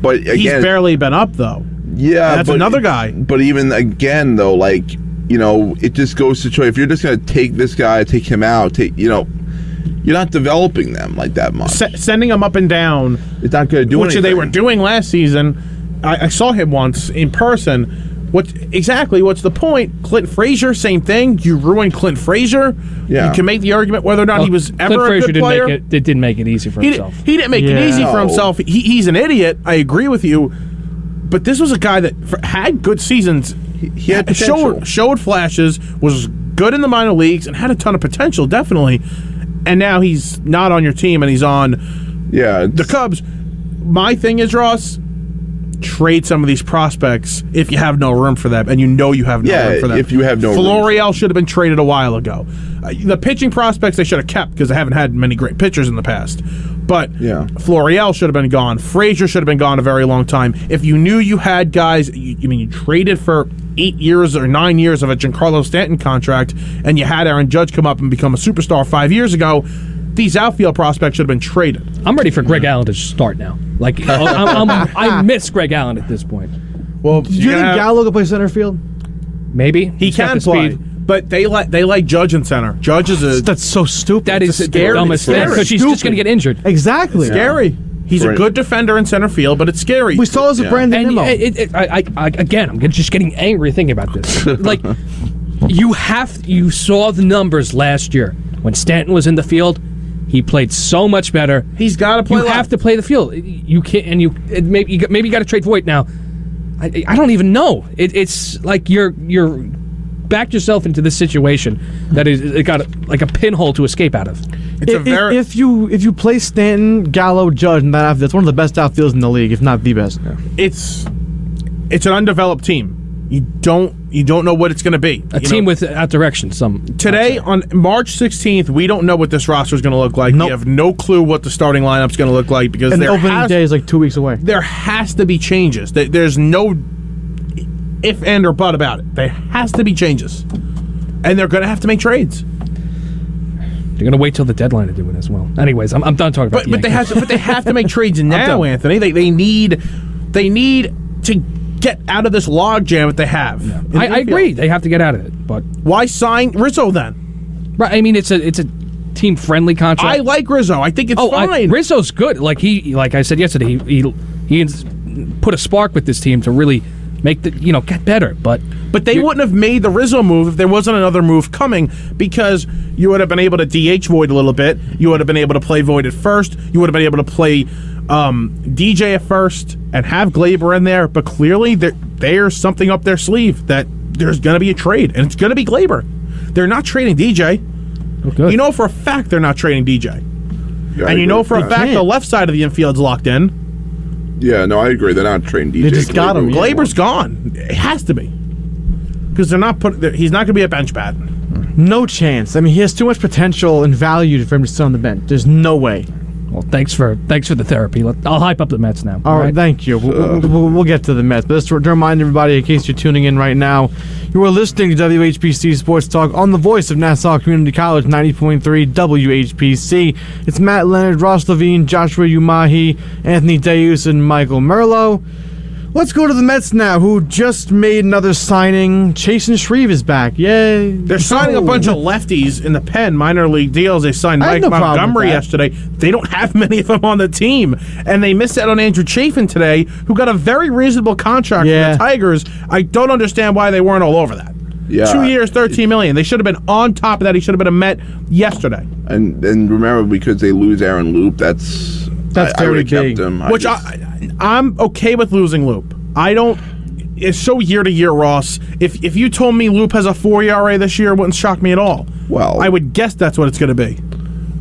but again, he's barely been up though. Yeah, that's another guy. But even again, though, it just goes to show if you're just going to take this guy, take him out, you're not developing them like that much. Sending them up and down, it's not going to do anything. Which they were doing last season. I saw him once in person. What's the point? Clint Frazier, same thing. You ruined Clint Frazier. Yeah. You can make the argument whether or not he was ever Clint a good player. Didn't make it easy for himself. He didn't make it easy for himself. He's an idiot. I agree with you. But this was a guy that had good seasons. He had potential. Showed flashes, was good in the minor leagues, and had a ton of potential, definitely. And now he's not on your team, and he's on the Cubs. My thing is, Ross, trade some of these prospects if you have no room for them, and you have no room for them. If you have no room. Florial should have been traded a while ago. The pitching prospects they should have kept because they haven't had many great pitchers in the past. But Florial should have been gone. Frazier should have been gone a very long time. If you knew you had guys, you traded for 8 years or 9 years of a Giancarlo Stanton contract, and you had Aaron Judge come up and become a superstar 5 years ago, these outfield prospects should have been traded. I'm ready for Greg Allen to start now. I miss Greg Allen at this point. Well, do you think Gallo can play center field? Maybe he can play, but they like Judge in center. Judge is that's so stupid. That is the dumbest thing because he's just going to get injured. Exactly, it's scary. He's a good defender in center field, but it's scary. We saw this with Brandon Nimmo. Again, I'm just getting angry thinking about this. You saw the numbers last year when Stanton was in the field. He played so much better. He's got to play. You have to play the field. You can't, and maybe you got to trade Voit now. I don't even know. It's like you're backed yourself into this situation that it got like a pinhole to escape out of. If you play Stanton, Gallo, Judge in that outfield, it's one of the best outfields in the league, if not the best. Yeah. It's an undeveloped team. You don't know what it's going to be. A team without direction. Today, on March 16th, we don't know what this roster is going to look like. Nope. We have no clue what the starting lineup's going to look like because the opening day is like 2 weeks away. There has to be changes. There's no if, and, or but about it. There has to be changes. And they're going to have to make trades. They're going to wait till the deadline to do it as well. Anyways, I'm done talking about But they have to make trades now, Anthony. They need to get out of this logjam that they have. Yeah. I agree. They have to get out of it. But why sign Rizzo then? Right. I mean, it's a team friendly contract. I like Rizzo. I think it's fine. Rizzo's good. Like I said yesterday, he put a spark with this team to really make get better. But they wouldn't have made the Rizzo move if there wasn't another move coming, because you would have been able to DH Voit a little bit. You would have been able to play Voit at first. You would have been able to play DJ at first and have Glaber in there. But clearly there's something up their sleeve that there's going to be a trade, and it's going to be Glaber. They're not trading DJ. Okay. You know for a fact they're not trading DJ. Yeah, and you know for a fact the left side of the infield's locked in. Yeah, no, I agree. They're not trading DJ. They just got him. Glaber's gone. It has to be. Because he's not going to be a bench bat. No chance. I mean, he has too much potential and value for him to sit on the bench. There's no way. Well, thanks for the therapy. I'll hype up the Mets now. All right, thank you. We'll get to the Mets. But just to remind everybody, in case you're tuning in right now, you are listening to WHPC Sports Talk on the voice of Nassau Community College, 90.3 WHPC. It's Matt Leonard, Ross Levine, Joshua Umahi, Anthony Deus, and Michael Merlo. Let's go to the Mets now, who just made another signing. Chasen Shreve is back. Yay. They're signing a bunch of lefties in the pen, minor league deals. They signed Mike Montgomery yesterday. They don't have many of them on the team. And they missed out on Andrew Chafin today, who got a very reasonable contract from the Tigers. I don't understand why they weren't all over that. Yeah. 2 years, $13 million. They should have been on top of that. He should have been a Met yesterday. And remember, because they lose Aaron Loop, that's very would have big. kept him. I'm okay with losing Loop. It's so year to year, Ross. If you told me Loop has a 4 ERA this year, it wouldn't shock me at all. Well, I would guess that's what it's going to be.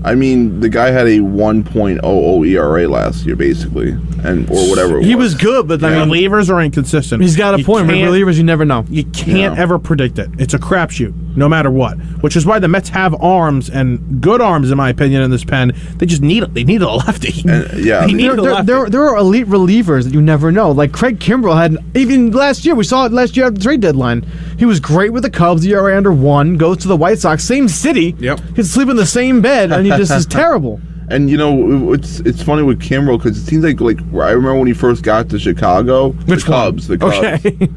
I mean, the guy had a 1.00 ERA last year, basically, or whatever. He was good, but I mean, relievers are inconsistent. He's got a point. With relievers, you never know. You can't ever predict it. It's a crapshoot, no matter what. Which is why the Mets have arms, and good arms, in my opinion, in this pen. They just need it. They need a lefty. Yeah, there are elite relievers that you never know. Like Craig Kimbrell had, even last year. We saw it last year at the trade deadline. He was great with the Cubs. The ERA under 1. Goes to the White Sox, same city. Yep. He sleep in the same bed, and he just is terrible. And it's funny with Kimbrel, because it seems like I remember when he first got to Chicago, the Cubs, Okay.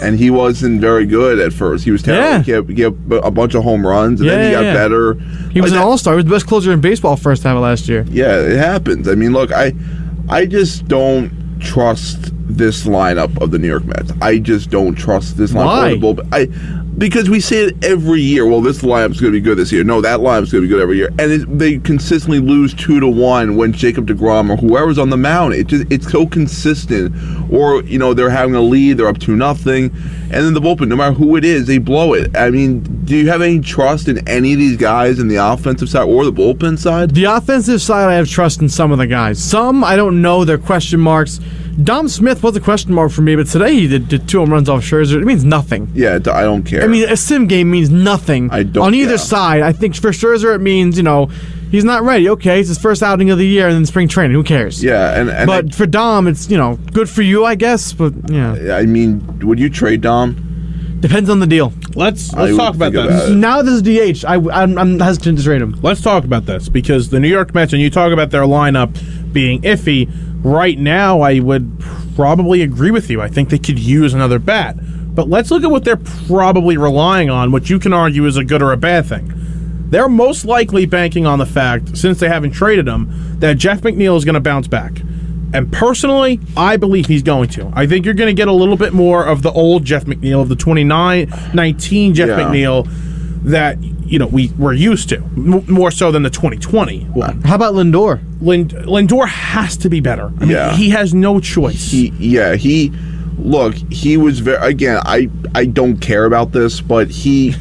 and he wasn't very good at first. He was terrible. Yeah. He had a bunch of home runs, and then he got better. He was an all-star. He was the best closer in baseball first half of last year. Yeah, it happens. I mean, look, I just don't trust this lineup of the New York Mets. I just don't trust this lineup of the bullpen. Because we say it every year. Well, this lineup's going to be good this year. No, that lineup's going to be good every year. And they consistently lose 2-1 when Jacob deGrom or whoever's on the mound. It's so consistent. Or they're having a lead, they're up 2-0, and then the bullpen, no matter who it is, they blow it. I mean, do you have any trust in any of these guys in the offensive side or the bullpen side? The offensive side, I have trust in some of the guys. Some I don't know. They're question marks. Dom Smith was a question mark for me, but today he did 2 home runs off Scherzer. It means nothing. Yeah, I don't care. I mean, a sim game means nothing. On either side. I think for Scherzer it means, he's not ready. Okay, it's his first outing of the year and then spring training. Who cares? Yeah, but for Dom, it's good for you, I guess. But yeah, I mean, would you trade Dom? Depends on the deal. Let's talk about this. Now this is DH. I'm hesitant to trade him. Let's talk about this, because the New York Mets, and you talk about their lineup being iffy. Right now, I would probably agree with you. I think they could use another bat. But let's look at what they're probably relying on, which you can argue is a good or a bad thing. They're most likely banking on the fact, since they haven't traded him, that Jeff McNeil is going to bounce back. And personally, I believe he's going to. I think you're going to get a little bit more of the old Jeff McNeil, of the 2019 Jeff McNeil that we're used to, more so than the 2020 one. How about Lindor? Lindor has to be better. I mean, he has no choice. He was very, again, I don't care about this, but he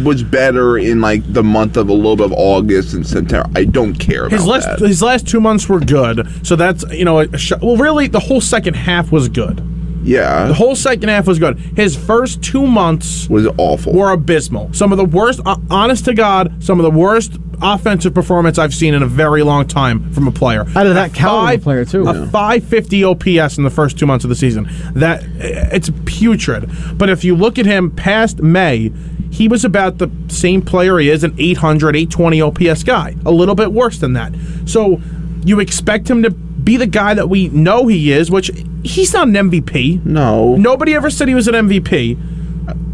was better in like the month of a little bit of August and September. I don't care about his last 2 months were good, so that's well, really the whole second half was good. Yeah. The whole second half was good. His first 2 months Was awful. were abysmal. Some of the worst, honest to God, some of the worst offensive performance I've seen in a very long time from a player. Out of that caliber of player, too. A 550 OPS in the first 2 months of the season. It's putrid. But if you look at him past May, he was about the same player he is, an 800, 820 OPS guy. A little bit worse than that. So you expect him to be the guy that we know he is, which he's not an MVP. No. Nobody ever said he was an MVP.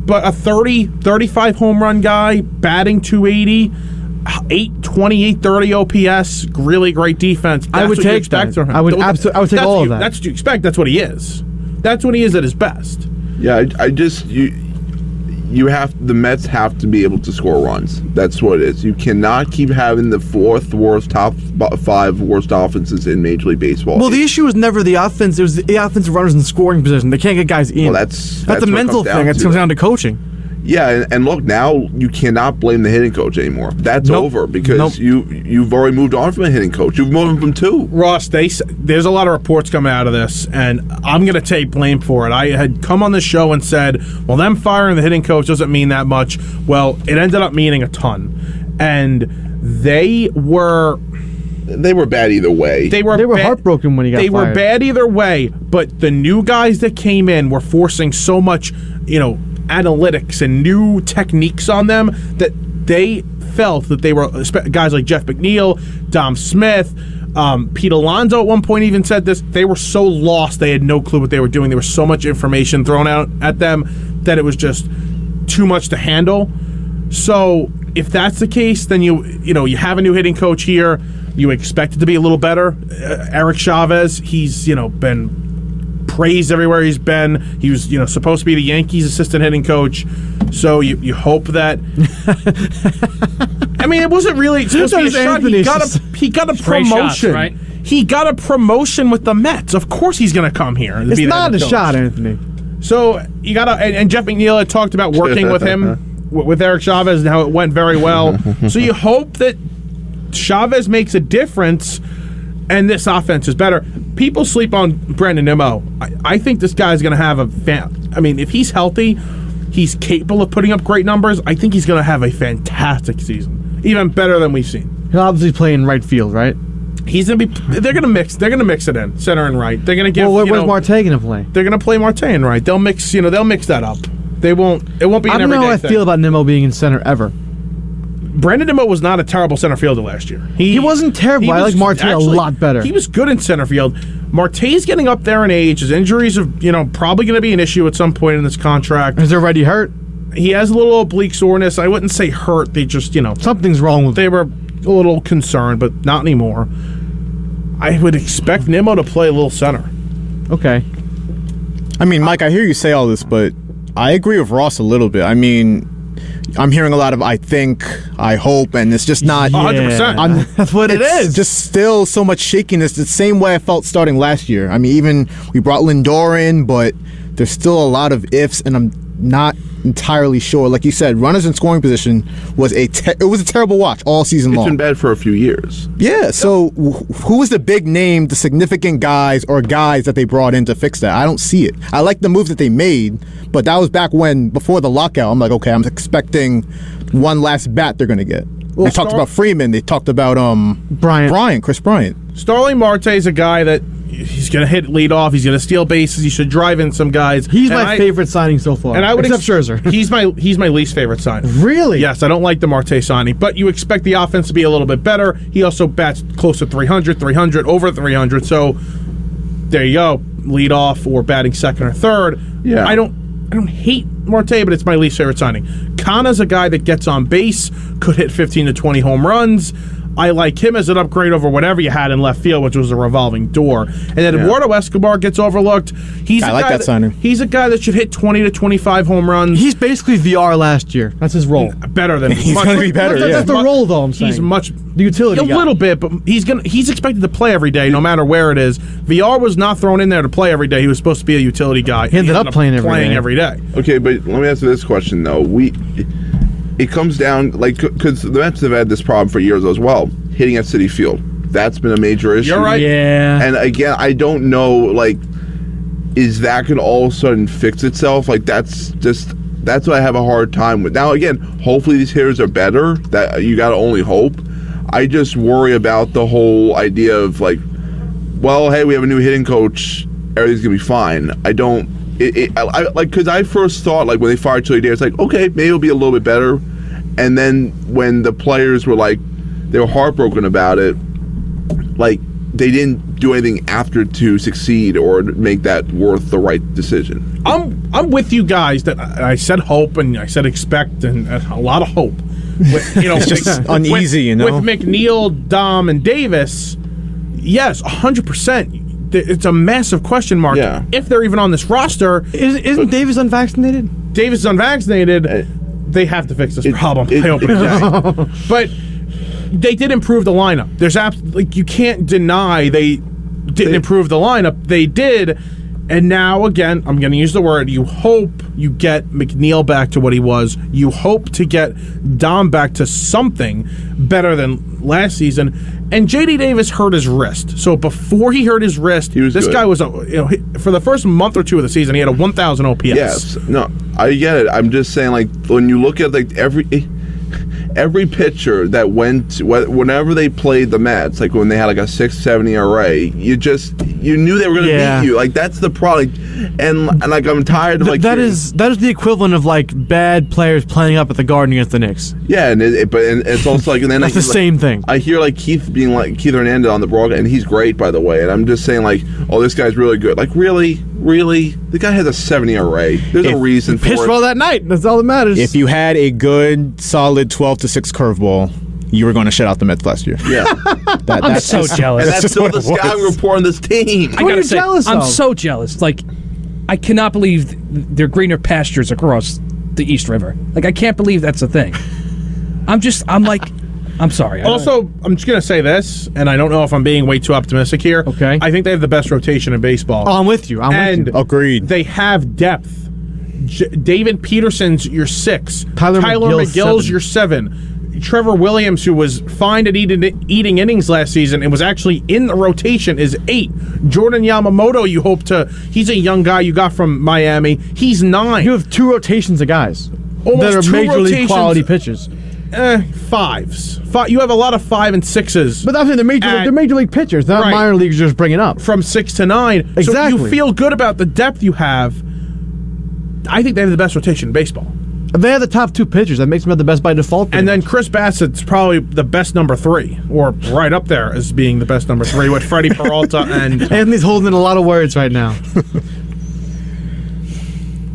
But a 30, 35 home run guy, batting 280, 820, 830 OPS, really great defense. I would take that. From him. I would take all of that. That's what you expect. That's what he is. That's what he is at his best. Yeah, the Mets have to be able to score runs. That's what it is. You cannot keep having the fourth worst, top 5 worst offenses in Major League Baseball. Well, the issue was never the offense. It was the offensive runners in scoring position. They can't get guys in. Well, that's a what mental it comes thing. It comes down to coaching. Yeah, and look, now you cannot blame the hitting coach anymore. That's over because you've already moved on from a hitting coach. You've moved on from 2. Ross, there's a lot of reports coming out of this, and I'm going to take blame for it. I had come on the show and said, well, them firing the hitting coach doesn't mean that much. Well, it ended up meaning a ton. And they were bad either way. They were heartbroken when he got fired. They were bad either way, but the new guys that came in were forcing so much, analytics and new techniques on them that they felt that they were guys like Jeff McNeil, Dom Smith, Pete Alonso at one point even said this. They were so lost, they had no clue what they were doing. There was so much information thrown out at them that it was just too much to handle. So if that's the case, then you have a new hitting coach here. You expect it to be a little better. Eric Chavez, he's been praised everywhere he's been. He was supposed to be the Yankees assistant hitting coach. So you hope that. I mean, it wasn't really supposed to be a shot. He got a promotion. Shots, right? He got a promotion with the Mets. Of course, he's going to come here. It's not a shot, Anthony. So you got to. And Jeff McNeil had talked about working with him with Eric Chavez and how it went very well. So you hope that Chavez makes a difference. And this offense is better. People sleep on Brandon Nimmo. I think this guy's going to have if he's healthy, he's capable of putting up great numbers. I think he's going to have a fantastic season, even better than we've seen. He'll obviously play in right field, right? He's going to be. They're going to mix. They're going to mix it in center and right. They're going to give. Well, where's Marte going to play? They're going to play Marte in right. They'll mix. They'll mix that up. They won't. It won't be an everyday thing. I don't know how I feel about Nimmo being in center ever. Brandon Nimmo was not a terrible center fielder last year. He wasn't terrible. I like Marte a lot better. He was good in center field. Marte's getting up there in age. His injuries are, probably going to be an issue at some point in this contract. He's already hurt. He has a little oblique soreness. I wouldn't say hurt. They just, something's wrong with him. They were a little concerned, but not anymore. I would expect Nimmo to play a little center. Okay. I mean, Mike, I hear you say all this, but I agree with Ross a little bit. I mean, I'm hearing a lot of I think, I hope, and it's just not 100%. That's what it is. Just still so much shakiness. The same way I felt starting last year. I mean, even we brought Lindor in, but there's still a lot of ifs, and I'm not entirely sure. Like you said, runners in scoring position was it was a terrible watch all season long. It's been bad for a few years. Yeah, so who was the big name, the significant guys or guys that they brought in to fix that? I don't see it. I like the moves that they made, but that was back before the lockout. I'm like, okay, I'm expecting one last bat they're going to get. They talked about Freeman. They talked about Chris Bryant. Starling Marte is a guy that he's going to hit lead off. He's going to steal bases. He should drive in some guys. He's my favorite signing so far. And I would except Scherzer. He's my least favorite signing. Really? Yes, I don't like the Marte signing. But you expect the offense to be a little bit better. He also bats close to 300, over 300. So there you go. Lead off or batting second or third. Yeah. I don't hate Marte, but it's my least favorite signing. Kana's a guy that gets on base, could hit 15 to 20 home runs. I like him as an upgrade over whatever you had in left field, which was a revolving door. And then Eduardo Escobar gets overlooked. I like that signing. He's a guy that should hit 20 to 25 home runs. He's basically VR last year. That's his role. Better than he's going to be better. That's the role, though. I'm saying he's much the utility. Little bit, but he's expected to play every day, no matter where it is. VR was not thrown in there to play every day. He was supposed to be a utility guy. He ended up playing every day. Okay, but let me answer this question though. It comes down because the Mets have had this problem for years as well. Hitting at Citi Field, that's been a major issue. You're right. Yeah. And again, I don't know. is that going to all of a sudden fix itself? Like, that's what I have a hard time with. Now, again, hopefully these hitters are better. That you got to only hope. I just worry about the whole idea of like, well, hey, we have a new hitting coach. Everything's going to be fine. I don't. Because I first thought, like, when they fired Chili Davis, like, okay, maybe it'll be a little bit better. And then when the players were like, they were heartbroken about it, like, they didn't do anything after to succeed or make that worth the right decision. I'm with you guys that I said hope and I said expect and a lot of hope. With, It's just uneasy, with McNeil, Dom, and Davis, yes, 100%. It's a massive question mark if they're even on this roster. Isn't Davis unvaccinated? Davis is unvaccinated. They have to fix this problem. I hope but they did improve the lineup. There's you can't deny they didn't improve the lineup. They did. And now, again, I'm going to use the word, you hope you get McNeil back to what he was. You hope to get Dom back to something better than last season. And J.D. Davis hurt his wrist. So before he hurt his wrist, this guy was, for the first month or two of the season, he had a 1,000 OPS. Yes. No, I get it. I'm just saying, like, when you look at, like, every pitcher that went, whenever they played the Mets, like when they had like a 6.7 ERA, you knew they were going to beat you. Like, that's the problem. And like, I'm tired of like that is the equivalent of like bad players playing up at the Garden against the Knicks. Yeah, and it's also like, and then that's the same thing. I hear like Keith Hernandez on the broadcast, and he's great, by the way. And I'm just saying, like, oh, this guy's really good. Like, really, the guy has a 7 ERA. There's a reason for it. Pitched well that night. That's all that matters. If you had a good, solid 12-6 curveball, you were going to shut out the Mets last year. Yeah, I'm so jealous. And that's still the scouting report on this team. I gotta say, I'm so jealous. Like, I cannot believe there are greener pastures across the East River. Like, I can't believe that's a thing. I'm sorry. Also, I'm just going to say this, and I don't know if I'm being way too optimistic here. Okay. I think they have the best rotation in baseball. Oh, I'm with you. Agreed. They have depth. David Peterson's your 6. Tyler McGill's 7. your 7. Trevor Williams, who was fined at eating innings last season and was actually in the rotation, is 8. Jordan Yamamoto, he's a young guy you got from Miami. He's 9. You have 2 rotations of guys Almost that are 2 major league rotations. quality pitchers. 5s. You have a lot of 5 and 6s. But I'm saying they're major league pitchers, not minor leaguers just bringing up. From 6 to 9. Exactly. So you feel good about the depth you have. I think they have the best rotation in baseball. If they have the top 2 pitchers, that makes them the best by default. And then Chris Bassett's probably the best number 3, or right up there as being the best number 3 with Freddie Peralta and... Anthony's holding in a lot of words right now.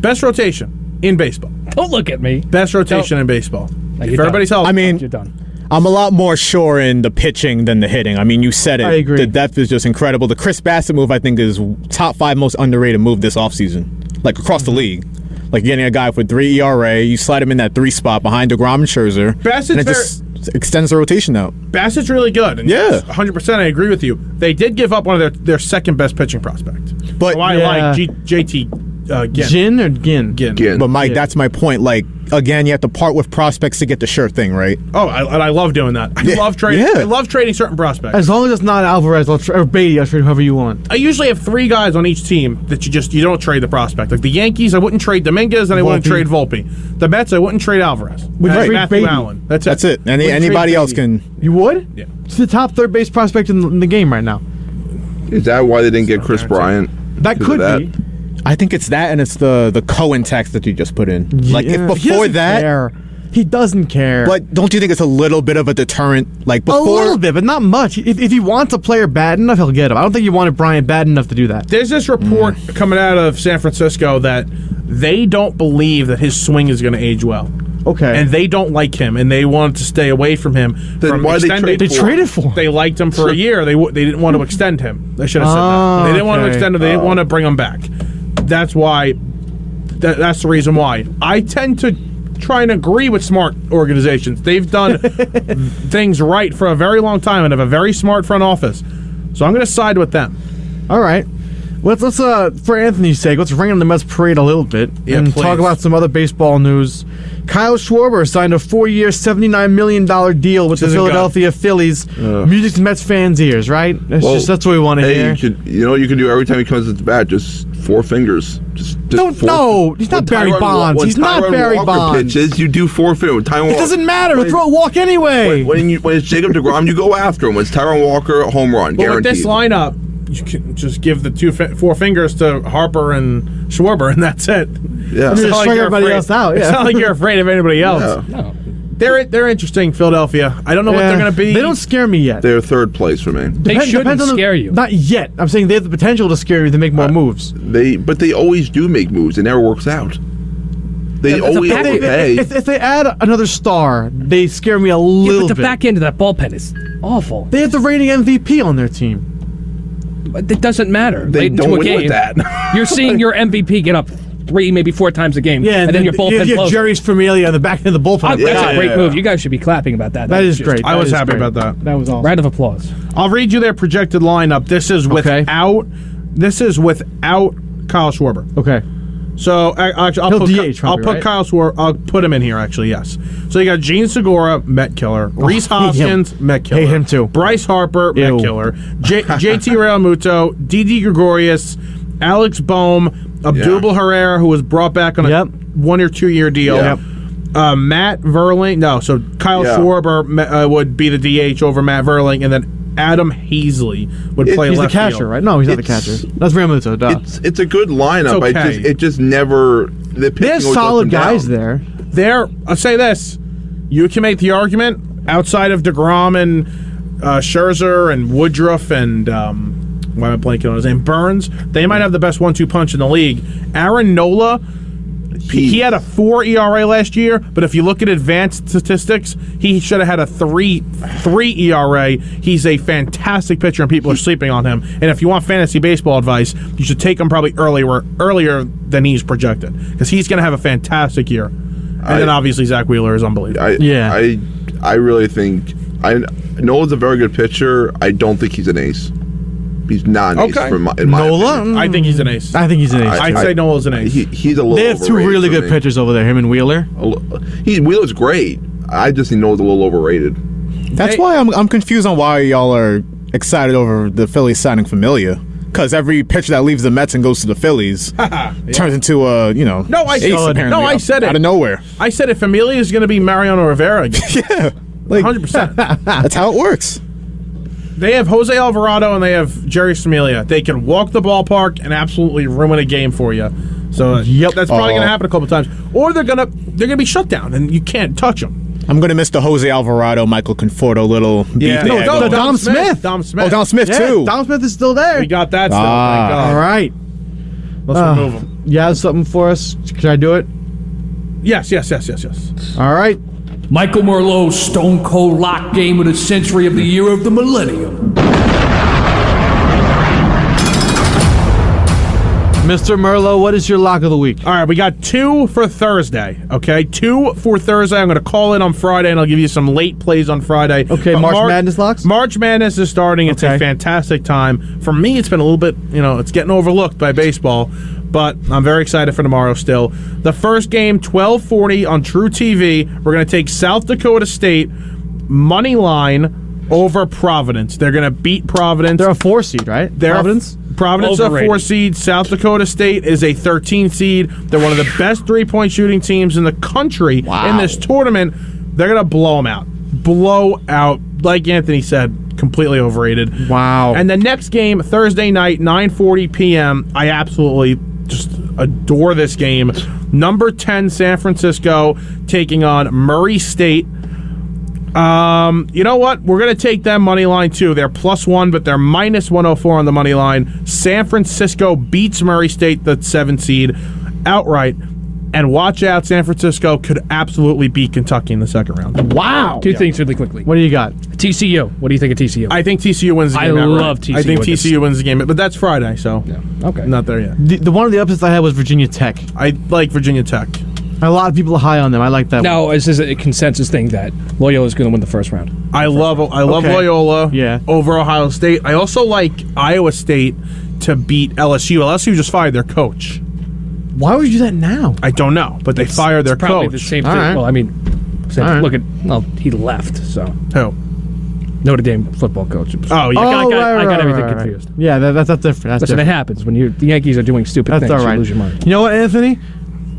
Best rotation in baseball. Don't look at me. Best rotation in baseball. If everybody's healthy. I mean, you're done. I'm a lot more sure in the pitching than the hitting. I mean, you said it. I agree. The depth is just incredible. The Chris Bassett move, I think, is top 5 most underrated move this offseason, like across the league. Like getting a guy with 3 ERA, you slide him in that 3 spot behind DeGrom and Scherzer, and it just extends the rotation out. Bassett's really good. And 100%, I agree with you. They did give up one of their second best pitching prospect. But so I like JT Ginn or Ginn? Ginn. But Mike, that's my point. Like, again, you have to part with prospects to get the sure thing, right? Oh, I love doing that. I love trading. I love trading certain prospects. As long as it's not Alvarez or Beatty, I'll trade whoever you want. I usually have 3 guys on each team that you don't trade the prospect. Like the Yankees, I wouldn't trade Dominguez, and I wouldn't trade Volpe. The Mets, I wouldn't trade Alvarez. Would you trade Matthew Beatty? Allen. That's it. Anybody else can. You would? Yeah. It's the top third base prospect in the game right now. Is that why they didn't get Chris Bryant? That could be. I think it's that, and it's the Cohen tax that you just put in. Like, if before that. He doesn't care. But don't you think it's a little bit of a deterrent? Like before, a little bit, but not much. If he wants a player bad enough, he'll get him. I don't think you wanted Bryant bad enough to do that. There's this report coming out of San Francisco that they don't believe that his swing is going to age well. Okay. And they don't like him, and they wanted to stay away from him. Then why they traded for him? They liked him for a year. They didn't want to extend him. They should have said that. They didn't want to extend him. They didn't want to bring him back. That's why. That's the reason why. I tend to try and agree with smart organizations. They've done things right for a very long time and have a very smart front office. So I'm going to side with them. All right. Let's for Anthony's sake, let's ring on the Mets parade a little bit and please. talk about some other baseball news. Kyle Schwarber signed a 4-year, $79 million deal with the Philadelphia Phillies. Music's Mets fans' ears, right? That's what we want to hear. You can do every time he comes at the bat, just 4 fingers. Just No, he's not Barry Bonds. He's not Barry Bonds. Pitches, you do 4 fingers. It doesn't matter. He'll throw a walk anyway. When it's Jacob DeGrom, you go after him. When it's Tyrone Walker, home run, But with guaranteed. this lineup, you can just give the 4 fingers to Harper and Schwarber, and that's it. Yeah. Just It's not strike you're everybody afraid- else out, It's yeah. not like you're afraid of anybody else. Yeah. No. They're interesting, Philadelphia. I don't know what they're going to be. They don't scare me yet. They're 3rd place for me. They shouldn't scare you. Not yet. I'm saying they have the potential to scare you to make more moves. But they always do make moves. It never works out. They always overpay. If they add another star, they scare me a Yeah, little but the bit. back end of that bullpen is awful. They have the reigning MVP on their team. But it doesn't matter. They Late into don't a win game, with that. You're seeing your MVP get up 3, maybe 4 times a game. Yeah, and then your bullpen you have blows. Jerry's Familia on the back end of the bullpen. That's a great move. You guys should be clapping about that. That is just- great. I That was is happy great. about that. That was awesome. Round of applause. I'll read you their projected lineup. This is Okay. without Kyle Schwarber. Okay. So I'll He'll put, DH probably, I'll put right? Kyle Schwarber. I'll put him in here actually. Yes. So you got Gene Segura, Met killer. Reese hate him. Hoskins, Met killer. Hate him too. Bryce Harper, Ew. Met killer. JT Realmuto, Didi Gregorius, Alex Boehm, Abdul Herrera, who was brought back on a Yep. 1 or 2 year deal. Yep. Matt Verling. No, so Kyle Schwarber would be the DH over Matt Verling, and then Adam Hazley would play He's the left catcher, field. right? No, he's not the It's- catcher. That's Realmuto. Duh. It's a good lineup. It's okay. It just never. The pitching There's always solid lets them guys down. there. I'll say this: you can make the argument outside of DeGrom and Scherzer and Woodruff and why am I blanking on his name? Burns. They might have the best 1-2 punch in the league. Aaron Nola. He had a 4 ERA last year, but if you look at advanced statistics, he should have had a 3 ERA. He's a fantastic pitcher, and people are sleeping on him. And if you want fantasy baseball advice, you should take him probably earlier than he's projected, because he's going to have a fantastic year. And then obviously Zach Wheeler is unbelievable. I really think Nola's a very good pitcher. I don't think he's an ace. He's not an ace in my Nola? opinion. I think he's an ace. I think he's an ace. I'd say Nola's an ace. He's a little. They have 2 overrated really for good me. pitchers over there, him and Wheeler. Wheeler's great. I just think Nola's a little overrated. That's why I'm confused on why y'all are excited over the Phillies signing Familia. Because every pitcher that leaves the Mets and goes to the Phillies turns into a, No, I ace said it. apparently No, I said it. out of nowhere. I said if Familia is going to be Mariano Rivera again. Yeah, like 100%. that's how it works. They have Jose Alvarado and they have Jerry Familia. They can walk the ballpark and absolutely ruin a game for you. So that's probably going to happen a couple times. Or they're gonna be shut down and you can't touch them. I'm gonna miss the Jose Alvarado, Michael Conforto little beef. Yeah, they had no, going. Dom Smith. Dom Smith. Oh, Dom Smith Yeah, too. Dom Smith is still there. We got that still. Ah. Thank God. All right. Let's remove him. You have something for us? Can I do it? Yes. All right. Michael Merlo's Stone Cold Lock Game of the Century of the Year of the Millennium. Mr. Merlo, what is your lock of the week? All right, we got 2 for Thursday, okay? 2 for Thursday. I'm going to call in on Friday, and I'll give you some late plays on Friday. Okay, But March Madness locks? March Madness is starting. It's Okay. a fantastic time. For me, it's been a little bit, it's getting overlooked by baseball, but I'm very excited for tomorrow still. The first game, 12:40 on True TV. We're going to take South Dakota State money line over Providence. They're going to beat Providence. They're a 4 seed, right? Providence? Providence is a Overrated. 4 seed. South Dakota State is a 13 seed. They're one of the best 3-point shooting teams in the country in this tournament. They're going to blow them out. Blow out. Like Anthony said, completely overrated. Wow. And the next game, Thursday night, 9:40 p.m., I absolutely just adore this game. Number 10, San Francisco, taking on Murray State. You know what? We're going to take them money line too. They're +1, but they're -104 on the money line. San Francisco beats Murray State, the 7 seed, outright. And watch out, San Francisco could absolutely beat Kentucky in the second round. Wow. 2 things really quickly. What do you got? TCU. What do you think of TCU? I think TCU wins the I game. outright. love TCU I think in this. TCU wins the game, but that's Friday, so okay. not there yet. The one of the upsets I had was Virginia Tech. I like Virginia Tech. A lot of people are high on them. I like that one. Now, is this a consensus thing that Loyola is going to win the first round? I love Okay. Loyola Yeah. over Ohio State. I also like Iowa State to beat LSU. LSU just fired their coach. Why would you do that now? I don't know, but they fired their Probably coach. the same All thing. right. Well, I mean, All right. look at he left. So Who? Notre Dame football coach. Oh, yeah. I got everything confused. Yeah, that's different. That's Listen, it different. happens when the Yankees are doing stupid That's things. all right. You lose your mind. You know what, Anthony?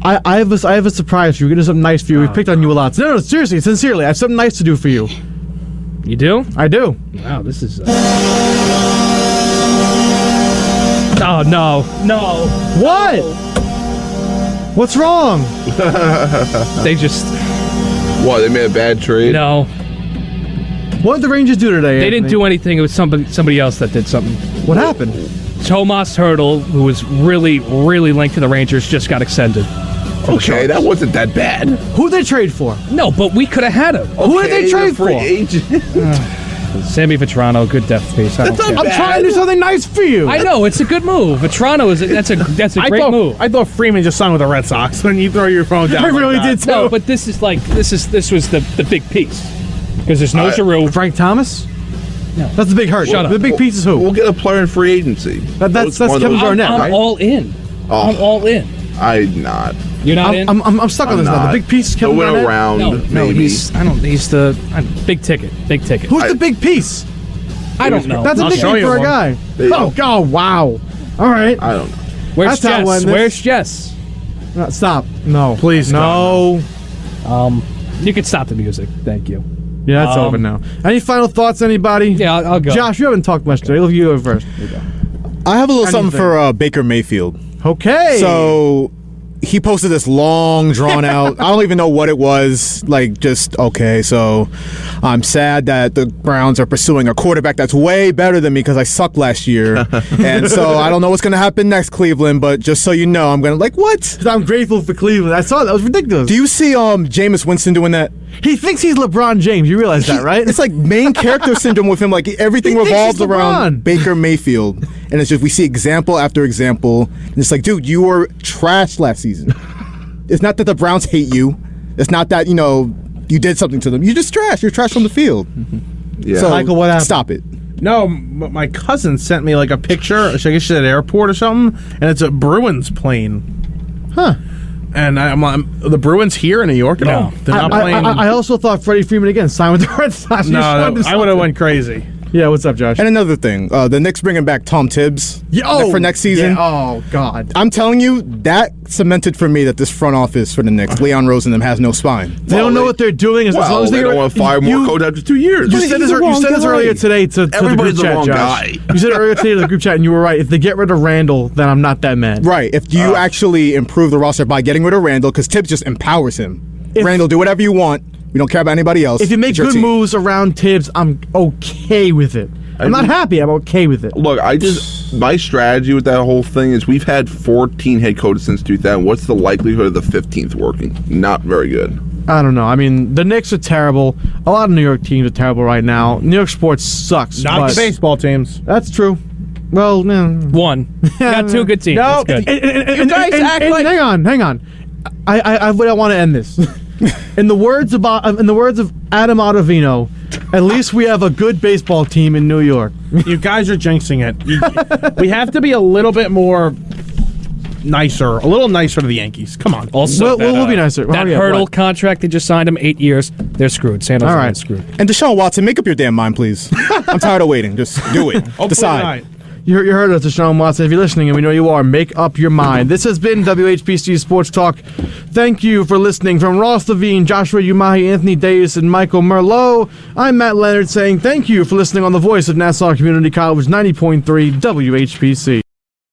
I have a surprise for you. We're gonna do something nice for you. We picked on you a lot. No, seriously, sincerely, I have something nice to do for you. You do? I do. Wow, this is. Oh no! What? What's wrong? They just What? They made a bad trade. no. What did the Rangers do today? They didn't do anything. It was somebody else that did something. What happened? Tomas Hertl, who was really linked to the Rangers, just got extended. Okay, that wasn't that bad. Who did they trade for? No, but we could have had him. Who did they trade free for? agent. Sammy Vetrano, good depth piece. I don't care. I'm trying to do something nice for you. I know it's a good move. Vetrano that's a great move. I thought Freeman just signed with the Red Sox when you throw your phone down. I like really that. did too. No, but this was the big piece because there's no Giroux. Frank Thomas? No. That's the big hurt. Shut up. The big piece is who? We'll get a player in free agency. That's one of Kevin those- Garnett, I'm right? all in. Oh. I'm all in. I'm not. You're not in. I'm stuck on this now. The big piece is Kevin The win Garnett. around, no, maybe. he's the big ticket. Big ticket. Who's the big piece? I don't know. That's a I'll big show thing you for a one. guy. There you Oh, go. God, wow. All right. I don't know. Where's That's how I won Jess? this. Where's Jess? No, stop. No. Please No. You can stop the music. Thank you. Yeah, that's over now. Any final thoughts, anybody? Yeah, I'll go. Josh, you haven't talked much today. Look, you go first. I have a little something Anything. for Baker Mayfield. Okay. So he posted this long, drawn out. I don't even know what it was. Like, just okay. So I'm sad that the Browns are pursuing a quarterback that's way better than me because I sucked last year, and so I don't know what's gonna happen next, Cleveland. But just so you know, I'm gonna what? I'm grateful for Cleveland. I saw that was ridiculous. Do you see Jameis Winston doing that? He thinks he's LeBron James. You realize that, right? It's like main character syndrome with him. Like everything He thinks revolves he's around LeBron. Baker Mayfield, and it's just we see example after example. And it's like, dude, you were trash last season. It's not that the Browns hate you. It's not that you did something to them. You're just trash. You're trash from the field. Yeah. So Michael, what happened? Stop it. No, my cousin sent me like a picture. I guess she's at an airport or something, and it's a Bruins plane. Huh. And I'm the Bruins here in New York at all? They're not playing. I also thought Freddie Freeman again signed with the Red Sox. no, I would have went crazy. Yeah, what's up, Josh? And another thing, the Knicks bringing back Tom Tibbs for next season. Yeah, oh, God. I'm telling you, that cemented for me that this front office for the Knicks, Leon Rose and them, has no spine. They don't know what they're doing as long as they don't want to fire more coach after 2 years. You said this earlier today to the Everybody's group the chat, wrong Josh. guy. You said earlier today to the group chat, and you were right. If they get rid of Randall, then I'm not that mad. Right. If you actually improve the roster by getting rid of Randall, because Tibbs just empowers him. Randall, do whatever you want. We don't care about anybody else. If you make It's your good team. moves around Tibbs, I'm okay with it. I'm not happy. I'm okay with it. Look, my strategy with that whole thing is we've had 14 head coaches since 2000. What's the likelihood of the 15th working? Not very good. I don't know. I mean, the Knicks are terrible. A lot of New York teams are terrible right now. New York sports sucks. Not but the baseball teams. That's true. Well, no. One. Got two good teams. No, That's good. you guys act like. Hang on. I want to end this. In the words of Adam Ottavino, at least we have a good baseball team in New York. You guys are jinxing it. We have to be a little bit more nicer, a little nicer to the Yankees. Come on. Also, We'll be nicer. That Hurdle contract they just signed him 8 years. They're screwed. San Jose All right. is screwed. And Deshaun Watson, make up your damn mind, please. I'm tired of waiting. Just do it. Decide. You heard us, Deshaun Watson. If you're listening, and we know you are, make up your mind. This has been WHPC Sports Talk. Thank you for listening. From Ross Levine, Joshua Umahi, Anthony Deus, and Michael Merlo, I'm Matt Leonard saying thank you for listening on the voice of Nassau Community College 90.3 WHPC.